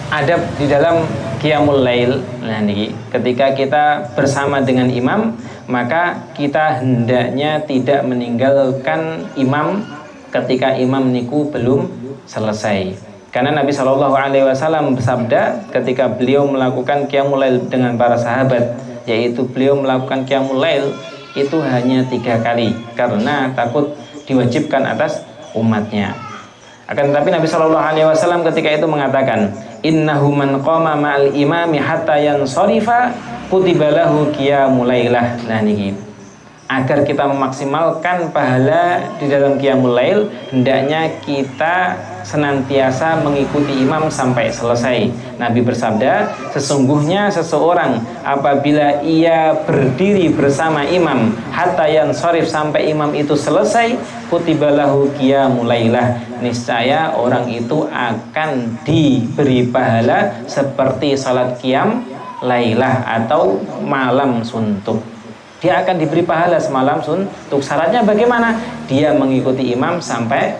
adab di dalam qiyamul lail, nah niki, ketika kita bersama dengan imam, maka kita hendaknya tidak meninggalkan imam ketika imam niku belum selesai. Karena Nabi Shallallahu Alaihi Wasallam bersabda ketika beliau melakukan qiyamul lail dengan para sahabat, yaitu beliau melakukan qiyamul lail itu hanya 3 kali karena takut diwajibkan atas umatnya. Akan tetapi Nabi Shallallahu Alaihi Wasallam ketika itu mengatakan, innahu man qama ma'al imami hatta yansarifa kutiba lahu qiyamul lailah. Nah niki, agar kita memaksimalkan pahala di dalam qiyamul lail, hendaknya kita senantiasa mengikuti imam sampai selesai. Nabi bersabda, sesungguhnya seseorang apabila ia berdiri bersama imam hatta yansharif, sampai imam itu selesai, kutiba lahu qiyamul lailah, niscaya orang itu akan diberi pahala seperti salat qiyam lailah atau malam suntuk. Dia akan diberi pahala semalam suntuk. Syaratnya bagaimana? Dia mengikuti imam sampai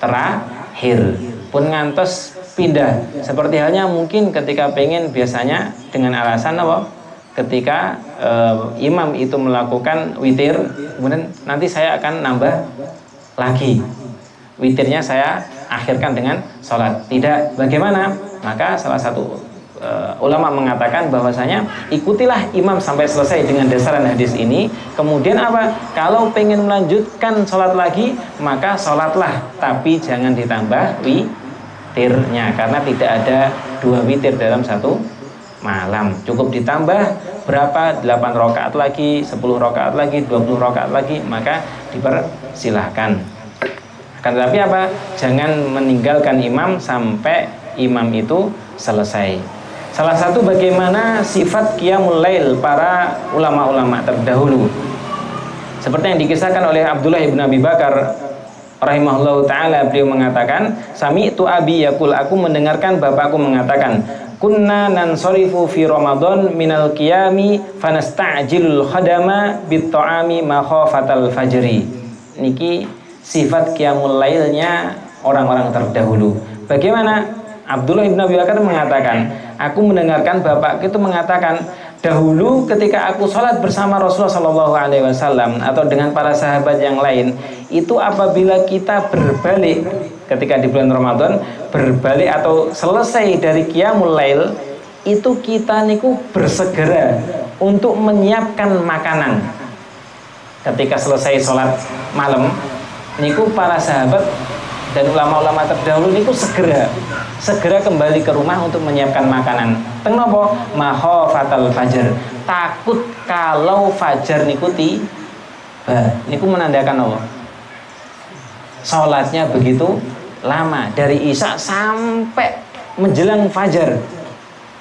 terakhir, pun ngantos pindah. Seperti halnya mungkin ketika pengen, biasanya dengan alasan apa? Ketika imam itu melakukan witir, kemudian nanti saya akan nambah lagi, witirnya saya akhirkan dengan sholat. Tidak, bagaimana? Maka salah satu ulama mengatakan bahwasanya ikutilah imam sampai selesai dengan dasaran hadis ini. Kemudian apa? Kalau pengen melanjutkan sholat lagi, maka sholatlah, tapi jangan ditambah witirnya, karena tidak ada 2 witir dalam satu malam. Cukup ditambah berapa? 8 rakaat lagi, 10 rakaat lagi, 20 rakaat lagi, maka dipersilahkan. Akan tetapi apa? Jangan meninggalkan imam sampai imam itu selesai. Salah satu bagaimana sifat qiyamul lail para ulama-ulama terdahulu, seperti yang dikisahkan oleh Abdullah bin Abi Bakar rahimahullahu ta'ala, beliau mengatakan, sami'tu abi yaqul, aku mendengarkan bapakku mengatakan, kunna nansarifu fi Ramadan minal qiyami fanasta'jilul khadama bit ta'ami makhafatal fajri. Niki sifat qiyamul lailnya orang-orang terdahulu. Bagaimana? Abdullah bin Abi Bakar mengatakan, aku mendengarkan bapak itu mengatakan, dahulu ketika aku sholat bersama Rasulullah Shallallahu Alaihi Wasallam atau dengan para sahabat yang lain, itu apabila kita berbalik ketika di bulan Ramadan, berbalik atau selesai dari qiyamul lail, itu kita niku bersegera untuk menyiapkan makanan. Ketika selesai sholat malam, niku para sahabat dan ulama-ulama terdahulu niku segera kembali ke rumah untuk menyiapkan makanan. Teng napa? Makhafatal fajr. Takut kalau fajar niku tiba. Niku menandakan apa? Salatnya begitu lama, dari isya sampai menjelang fajar.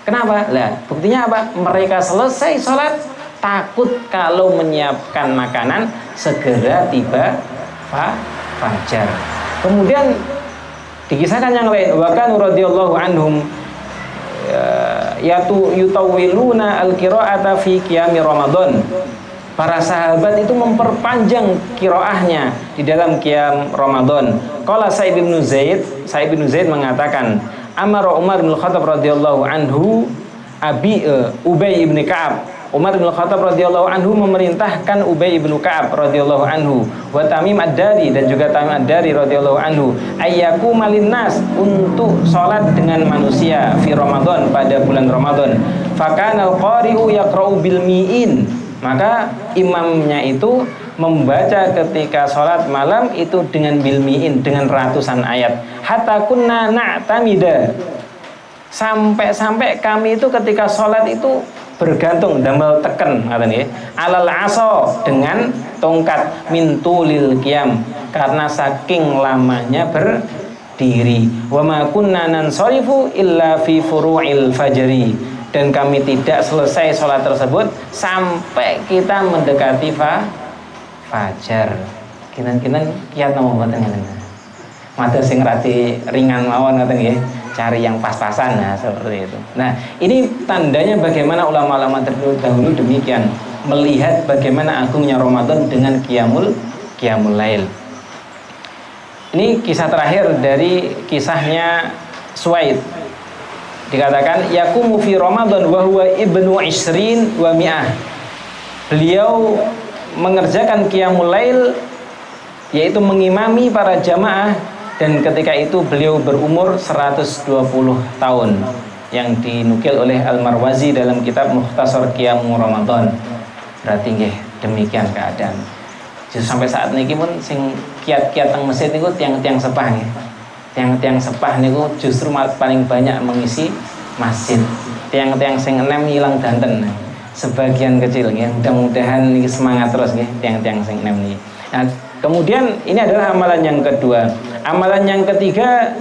Kenapa? Lah, buktinya apa? Mereka selesai salat, takut kalau menyiapkan makanan segera tiba fajar. Kemudian dikisahkan yang lain, wa kanu radhiyallahu anhum yutawwiluna al-qira'ata fi qiyami Ramadan. Para sahabat itu memperpanjang qiraahnya di dalam qiyam Ramadan. Qala Sa'id bin Zaid mengatakan, amara Umar bin Khattab radhiyallahu anhu Ubay bin Ka'ab. Umar bin Khattab radhiyallahu anhu memerintahkan Ubay bin Ka'ab radhiyallahu anhu wa Tamim ad-Dari, dan juga Tamim ad-Dari radhiyallahu anhu, ayyaku malinnas, untuk sholat dengan manusia fi Ramadan, pada bulan Ramadan. Fakana al-qari'u yaqra'u bil mi'in, maka imamnya itu membaca ketika sholat malam itu dengan bil mi'in, dengan ratusan ayat. Hatta kunna na'tamida, sampai kami itu ketika sholat itu bergantung, damel teken ngaten nggih, alal aso, dengan tongkat, min tulil qiyam, karena saking lamanya berdiri. Wa ma kunna nansarifu illa fi furu'il fajri, dan kami tidak selesai sholat tersebut sampai kita mendekati fajar. Kinan-kinan kiat nama mboten ngeten. Matur sing rati ringan mawon ngoten nggih. Cari yang pas-pasan, nah seperti itu. Nah, ini tandanya bagaimana ulama-ulama terdahulu demikian melihat bagaimana agungnya Ramadan dengan qiyamul lail. Ini kisah terakhir dari kisahnya Suwaid. Dikatakan yaqumu fi Ramadan wa huwa ibnu isrin wa mi'ah. Beliau mengerjakan qiyamul lail, yaitu mengimami para jamaah, dan ketika itu beliau berumur 120 tahun, yang dinukil oleh Al-Marwazi dalam kitab Mukhtasar Qiyamul Ramadan. Berarti nggih demikian keadaan. Justru sampai saat niki pun sing kiat-kiat teng masjid niku tiang-tiang sepah nggih. Tiang-tiang sepah niku justru paling banyak mengisi masjid. Tiang-tiang sing enem ilang danten. Sebagian kecil nggih. Mudah-mudahan niki semangat terus nggih tiang-tiang sing enem niki. Nah, kemudian ini adalah amalan yang kedua. Amalan yang ketiga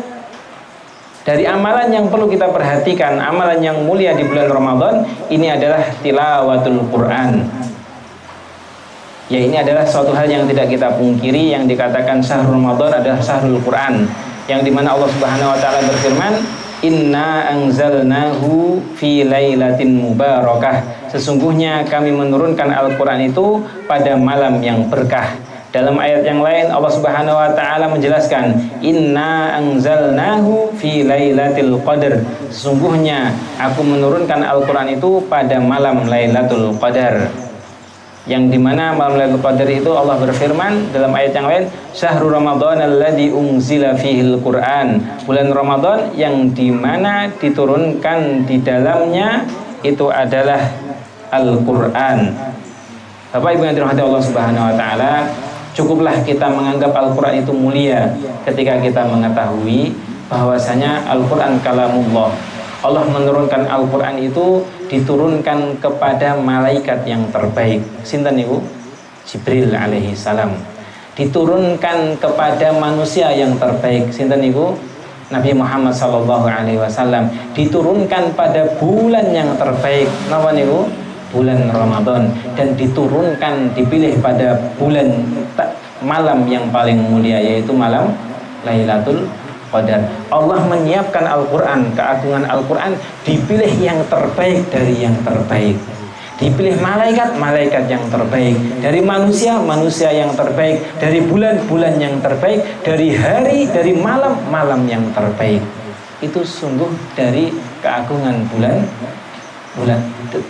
dari amalan yang perlu kita perhatikan, amalan yang mulia di bulan Ramadan, ini adalah tilawatul Quran. Ya, ini adalah suatu hal yang tidak kita pungkiri, yang dikatakan syahrul Ramadan adalah syahrul Quran, yang dimana Allah Subhanahu Wa Taala berfirman, Inna anzalnahu fi lailatin mubarakah. Sesungguhnya kami menurunkan Al-Quran itu pada malam yang berkah. Dalam ayat yang lain Allah Subhanahu wa taala menjelaskan, Inna anzalnahu fi lailatul qadar. Sesungguhnya aku menurunkan Al-Quran itu pada malam Lailatul Qadar. Yang dimana malam Lailatul Qadar itu Allah berfirman dalam ayat yang lain, Syahrul Ramadan alladzi unzila fihil Quran. Bulan Ramadan yang dimana diturunkan di dalamnya itu adalah Al-Quran. Bapak Ibu yang dirahmati Allah Subhanahu wa taala, cukuplah kita menganggap Al-Quran itu mulia ketika kita mengetahui bahwasanya Al-Quran kalamullah. Allah menurunkan Al-Quran itu diturunkan kepada malaikat yang terbaik. Sinten niku? Jibril alaihi salam. Diturunkan kepada manusia yang terbaik. Sinten niku? Nabi Muhammad sallallahu alaihi wasallam. Diturunkan pada bulan yang terbaik. Napa niku? Bulan Ramadan, dan diturunkan dipilih pada bulan malam yang paling mulia, yaitu malam Lailatul Qadar. Allah menyiapkan Al-Quran, keagungan Al-Quran dipilih yang terbaik dari yang terbaik, dipilih malaikat yang terbaik, dari manusia yang terbaik, dari bulan yang terbaik, dari hari, dari malam yang terbaik. Itu sungguh dari keagungan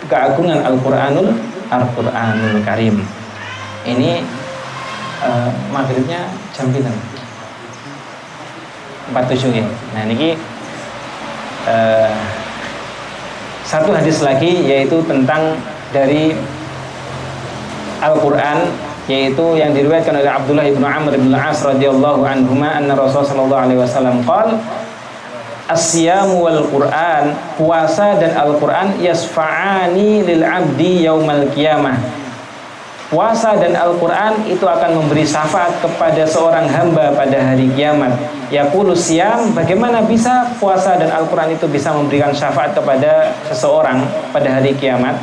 keagungan Al-Quranul Karim. Ini maghribnya jam pinten? 47 ya. Nah niki satu hadis lagi, yaitu tentang dari Al-Quran, yaitu yang diriwayatkan oleh Abdullah ibnu Amr bin Al-As radhiyallahu anhuma, anna Rasulullah sallallahu alaihi wasallam qala, As-siyamu wal Qur'an, puasa dan Al-Quran, yasfa'ani lil abdi yaumal qiyamah. Puasa dan Al-Quran itu akan memberi syafaat kepada seorang hamba pada hari kiamat. Yaqulu siyam, bagaimana bisa puasa dan Al-Quran itu bisa memberikan syafaat kepada seseorang pada hari kiamat?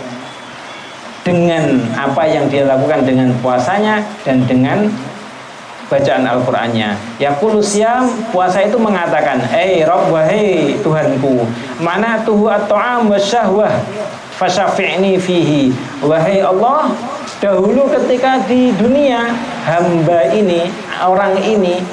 Dengan apa yang dia lakukan dengan puasanya dan dengan bacaan Al-Qur'annya. Yaqulu siyam, puasa itu mengatakan, Rabb, wahai Tuhanku, mana tuhu at-ta'am wa syahwah fasyafi'ni fihi. Wahai Allah, dahulu ketika di dunia hamba ini, orang ini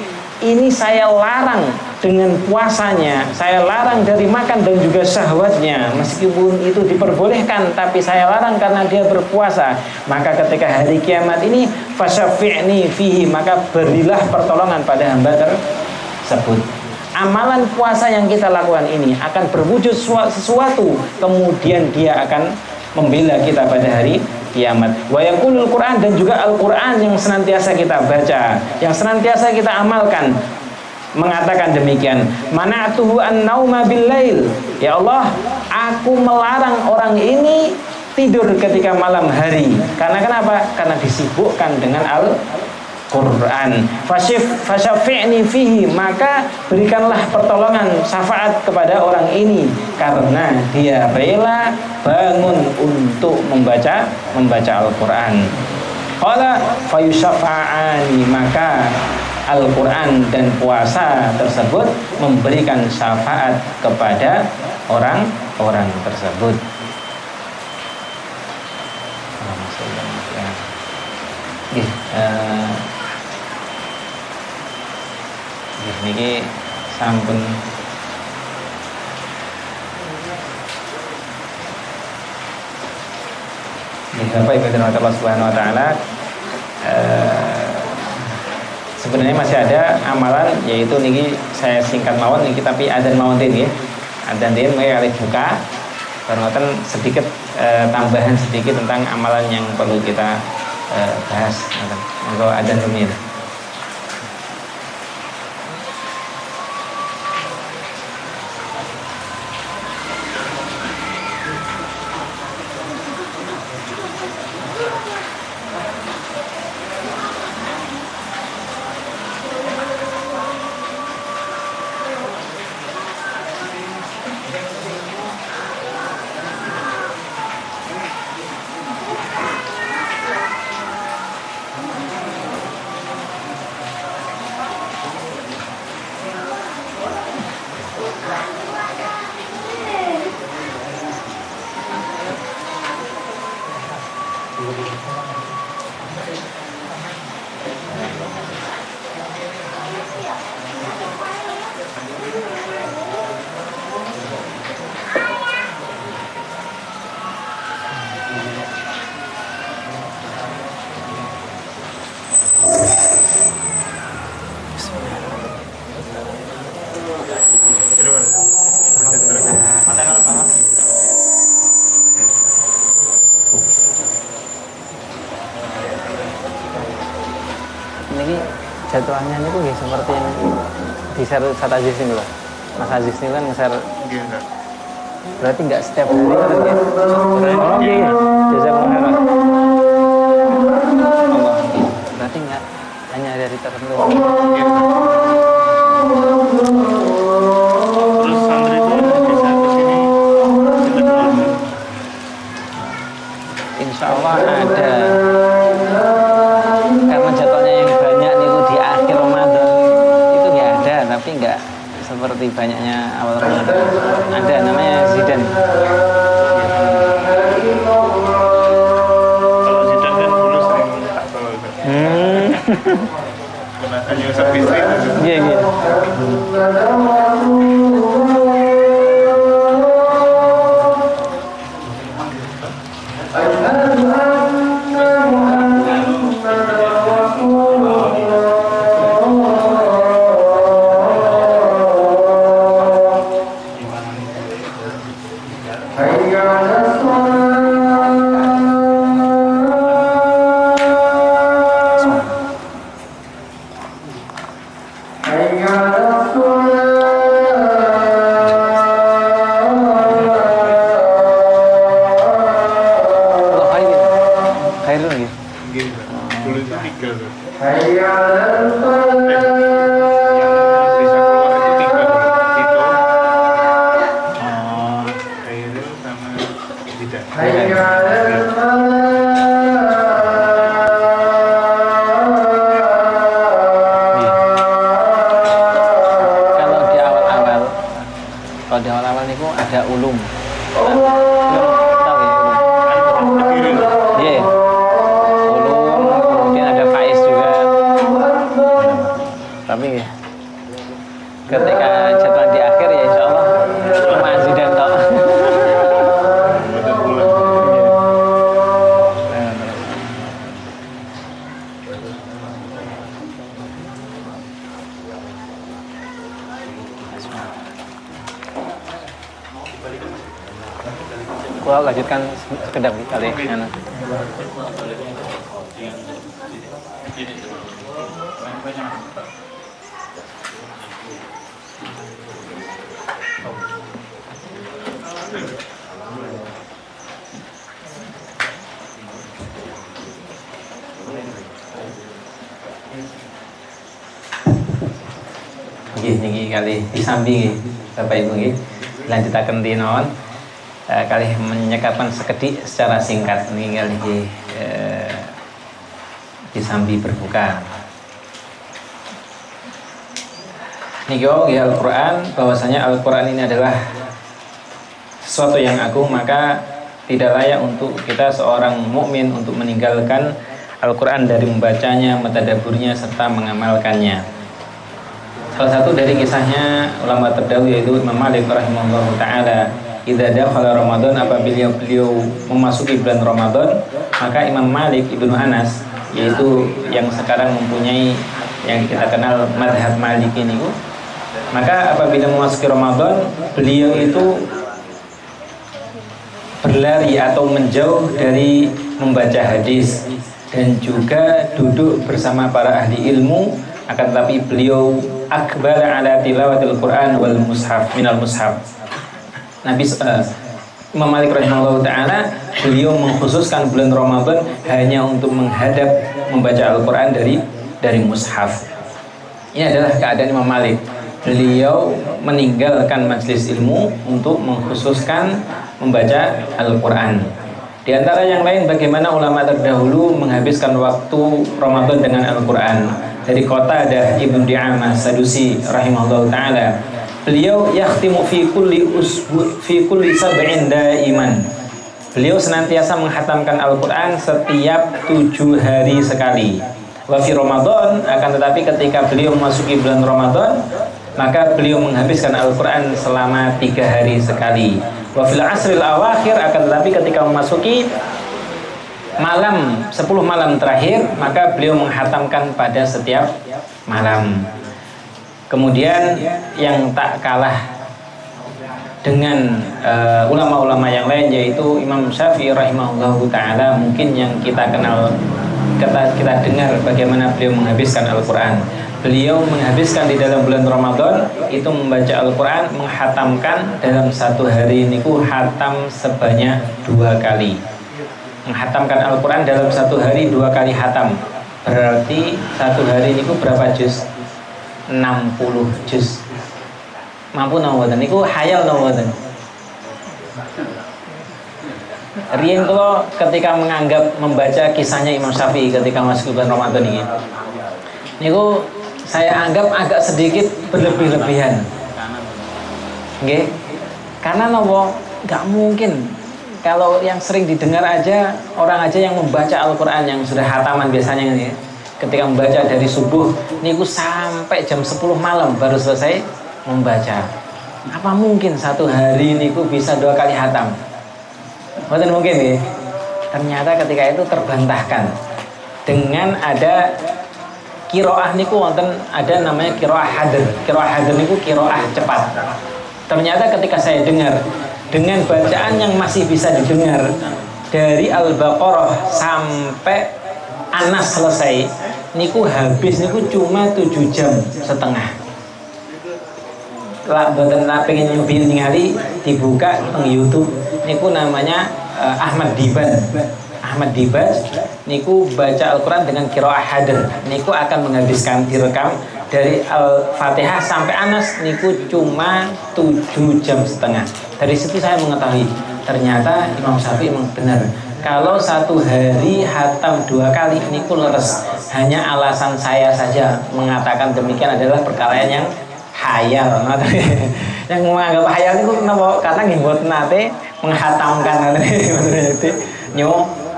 saya larang dengan puasanya, saya larang dari makan dan juga syahwatnya. Meskipun itu diperbolehkan, tapi saya larang karena dia berpuasa. Maka ketika hari kiamat ini, fasyafi'ni fihi, maka berilah pertolongan pada hamba tersebut. Amalan puasa yang kita lakukan ini akan berwujud sesuatu, kemudian dia akan membela kita pada hari kiamat. Wa yaqulul Quran, dan juga Al-Quran yang senantiasa kita baca, yang senantiasa kita amalkan, mengatakan demikian, mana'tuhu an-nauma bil-lail. Ya Allah, aku melarang orang ini tidur ketika malam hari. Karena kenapa? Karena disibukkan dengan Quran. Fasyafi'ni fihi, maka berikanlah pertolongan syafaat kepada orang ini karena dia rela bangun untuk membaca Al-Quran. Qala fayusyafa'ani, maka Al-Quran dan puasa tersebut memberikan syafaat kepada orang-orang tersebut. Niki sampun Bapak Ibu dan Allah Subhanahu wa taala, sebenarnya masih ada amalan, yaitu niki saya singkat mawon niki, tapi adzan mawon ya. Adzan dia mulai buka karena sedikit tambahan sedikit tentang amalan yang perlu kita bahas. Monggo adzan dulu. Ini jadwalnya ini tuh seperti yang di share Ustaz Aziz ini loh. Mas Aziz ini kan nge-share. Berarti nggak setiap hari kan ya? Oh iya, jazakumullah khairan. Allah, berarti nggak hanya dari tertentu.
Terus santri itu bisa kesini
Insya Allah ada. Karena jadwalnya yang banyak nih di akhir Ramadan itu nggak ada, tapi nggak seperti banyaknya awal Ramadan. Ada namanya Zidan.
Kalau Zidan kan dulu sering tak tahu. Hanya Ustaz Bisri.
Iya iya.
Dulu itu 3 loh.
Kalau di awal-awal niku ada ulum. Tapi ketika jadwal di akhir ya insya Allah cuma Zidan toh. Gua lanjutkan sekedar kali ya. kali disambi Bapak Ibu nggih. Lanjutaken tinon kali menyekapan sekedhik secara singkat niki kali disambi berbuka. Niki Al-Qur'an, bahwasanya Al-Qur'an ini adalah sesuatu yang agung, maka tidak layak untuk kita seorang mukmin untuk meninggalkan Al-Qur'an dari membacanya, mentadabburnya serta mengamalkannya. Salah satu dari kisahnya ulama terdahulu yaitu Imam Malik rahimahullahu taala, idza dakhala Ramadan, apabila beliau memasuki bulan Ramadan, maka Imam Malik Ibnu Anas, yaitu yang sekarang mempunyai yang kita kenal mazhab Maliki ini, maka apabila memasuki Ramadan, beliau itu berlari atau menjauh dari membaca hadis dan juga duduk bersama para ahli ilmu, akan tetapi beliau akbar ala tilawatil Quran wal mushaf minal mushaf. Nabi Imam Malik rahimahullah taala, beliau mengkhususkan bulan Ramadan hanya untuk menghadap membaca Al-Quran dari mushaf. Ini adalah keadaan Imam Malik. Beliau meninggalkan majelis ilmu untuk mengkhususkan membaca Al-Quran. Di antara yang lain, bagaimana ulama terdahulu menghabiskan waktu Ramadan dengan Al-Quran. Dari Qatadah Ibnu Di'amah Sadusi rahimahullah ta'ala, beliau yakhtimu fi kulli sab'in daiman. Beliau senantiasa menghatamkan Al-Quran setiap 7 hari sekali. Wa fi Ramadan, akan tetapi ketika beliau memasuki bulan Ramadan, maka beliau menghabiskan Al-Quran selama 3 hari sekali. Wa fil asril awakhir, akan tetapi ketika memasuki malam 10 malam terakhir, maka beliau menghatamkan pada setiap malam. Kemudian yang tak kalah dengan ulama-ulama yang lain, yaitu Imam Syafi'i rahimahullahu ta'ala, mungkin yang kita kenal, kita dengar bagaimana beliau menghabiskan Al-Quran. Beliau menghabiskan di dalam bulan Ramadan itu membaca Al-Quran, menghatamkan dalam 1 hari niku hatam sebanyak 2 kali. Menghatamkan Al-Quran dalam 1 hari 2 kali hatam, berarti 1 hari niku berapa juz? 60 juz. Mampu nawadan niku hayal nawadan. Riyen kula ketika menganggap membaca kisahnya Imam Syafi'i ketika masuk bulan Ramadan ini, niku saya anggap agak sedikit berlebih-lebihan. Nggih. Karena nopo enggak mungkin kalau yang sering didengar aja, orang aja yang membaca Al-Quran yang sudah hataman biasanya ini, ketika membaca dari subuh niku sampai jam 10 malam baru selesai membaca. Apa mungkin 1 hari niku bisa 2 kali hatam? Mboten mungkin ya. Ternyata ketika itu terbantahkan dengan ada kiroah niku wonten, ada namanya kiroah hadir. Kiroah hadir niku kiroah cepat. Ternyata ketika saya dengar dengan bacaan yang masih bisa didengar dari Al-Baqarah sampai Anas selesai, niku habis niku cuma 7 jam setengah. Lah mboten pengen nyubil ningali dibuka teng YouTube niku namanya Ahmad Dibas niku baca Al-Quran dengan qiraah hadir, niku akan menghabiskan direkam dari Al-Fatihah sampai Anas niku cuma 7 jam setengah. Dari situ saya mengetahui ternyata Imam Syafi'i memang benar. Kalau 1 hari hatam 2 kali niku leres. Hanya alasan saya saja mengatakan demikian adalah perkara yang hayal. Yang menganggap hayal niku kenapa? Karena nggih mboten nate menghatamkan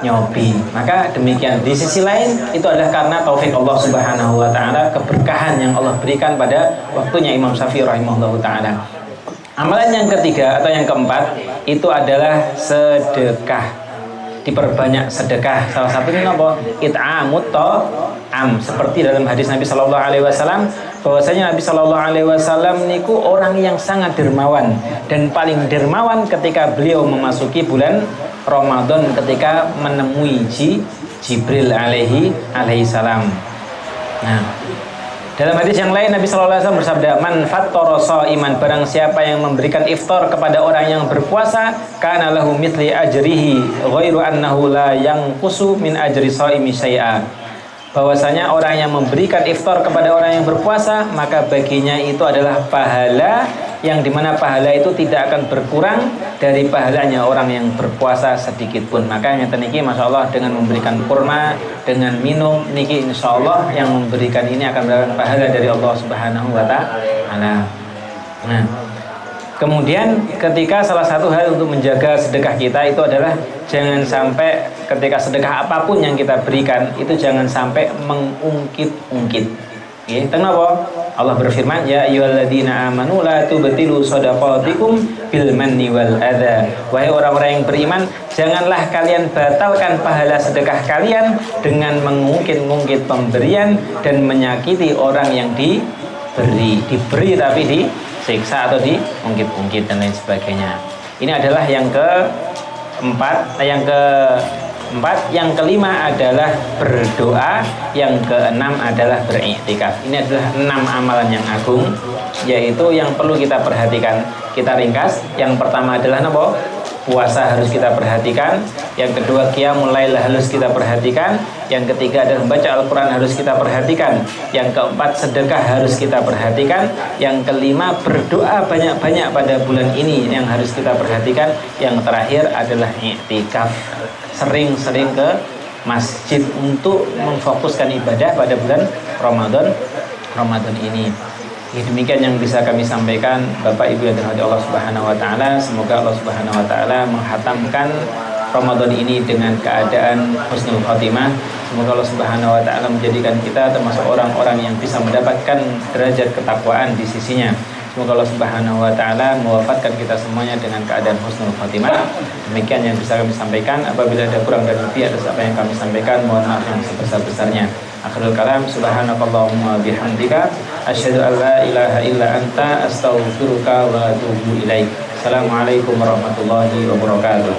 nyobi. Maka demikian. Di sisi lain itu adalah karena taufik Allah Subhanahu wa taala, keberkahan yang Allah berikan pada waktunya Imam Syafi'i rahimahullahu taala. Amalan yang ketiga atau yang keempat itu adalah sedekah. Diperbanyak sedekah. Salah satunya apa? It'amut ta'am. Seperti dalam hadis Nabi sallallahu alaihi wasallam, bahwasanya Nabi sallallahu alaihi wasallam niku orang yang sangat dermawan, dan paling dermawan ketika beliau memasuki bulan Ramadan ketika menemui Jibril alaihi salam. Nah, dalam hadis yang lain Nabi sallallahu alaihi wasallam bersabda, "Man fattara shaiman," barang siapa yang memberikan iftar kepada orang yang berpuasa, kana lahu mithli ajrihi ghairu annahu la yanqusu min ajri shaimi syai'a. bahwasanya orang yang memberikan iftar kepada orang yang berpuasa, maka baginya itu adalah pahala yang dimana pahala itu tidak akan berkurang dari pahalanya orang yang berpuasa sedikit pun. Makanya niki Masya Allah dengan memberikan kurma, dengan minum niki insya Allah yang memberikan ini akan mendapatkan pahala dari Allah Subhanahu wa Ta'ala. Nah, kemudian ketika salah satu hal untuk menjaga sedekah kita itu adalah jangan sampai ketika sedekah apapun yang kita berikan itu jangan sampai mengungkit-ungkit. Nggih, kenapa? Allah berfirman, ya ayyuhalladzina amanu la tubtilu shadaqatikum bil manni wal adza. Wahai orang-orang yang beriman, janganlah kalian batalkan pahala sedekah kalian dengan mengungkit-ungkit pemberian dan menyakiti orang yang diberi tapi disiksa atau diungkit-ungkit dan lain sebagainya. Ini adalah yang keempat, yang kelima adalah berdoa, yang keenam adalah beriktikaf. Ini adalah 6 amalan yang agung, yaitu yang perlu kita perhatikan. Kita ringkas. Yang pertama adalah apa? Puasa harus kita perhatikan. Yang kedua qiyamul lail harus kita perhatikan. Yang ketiga adalah membaca Al-Quran harus kita perhatikan. Yang keempat sedekah harus kita perhatikan. Yang kelima berdoa banyak-banyak pada bulan ini yang harus kita perhatikan. Yang terakhir adalah iktikaf, sering-sering ke masjid untuk memfokuskan ibadah pada bulan Ramadan ini. Demikian yang bisa kami sampaikan, Bapak Ibu yang dirahmati Allah Subhanahu wa Ta'ala. Semoga Allah Subhanahu wa Ta'ala menghatamkan Ramadan ini dengan keadaan husnul khotimah. Semoga Allah Subhanahu wa Ta'ala menjadikan kita termasuk orang-orang yang bisa mendapatkan derajat ketakwaan di sisinya. Semoga Allah Subhanahu wa Ta'ala mewafatkan kita semuanya dengan keadaan husnul khotimah. Demikian yang bisa kami sampaikan. Apabila ada kurang dan lebih atas apa yang kami sampaikan, mohon maaf yang sebesar-besarnya. Akhirul kalam, subhanakallahumma bihamdika asyhadu an la ilaha illa anta astaghfiruka wa atubu ilaik. Assalamualaikum warahmatullahi wabarakatuh.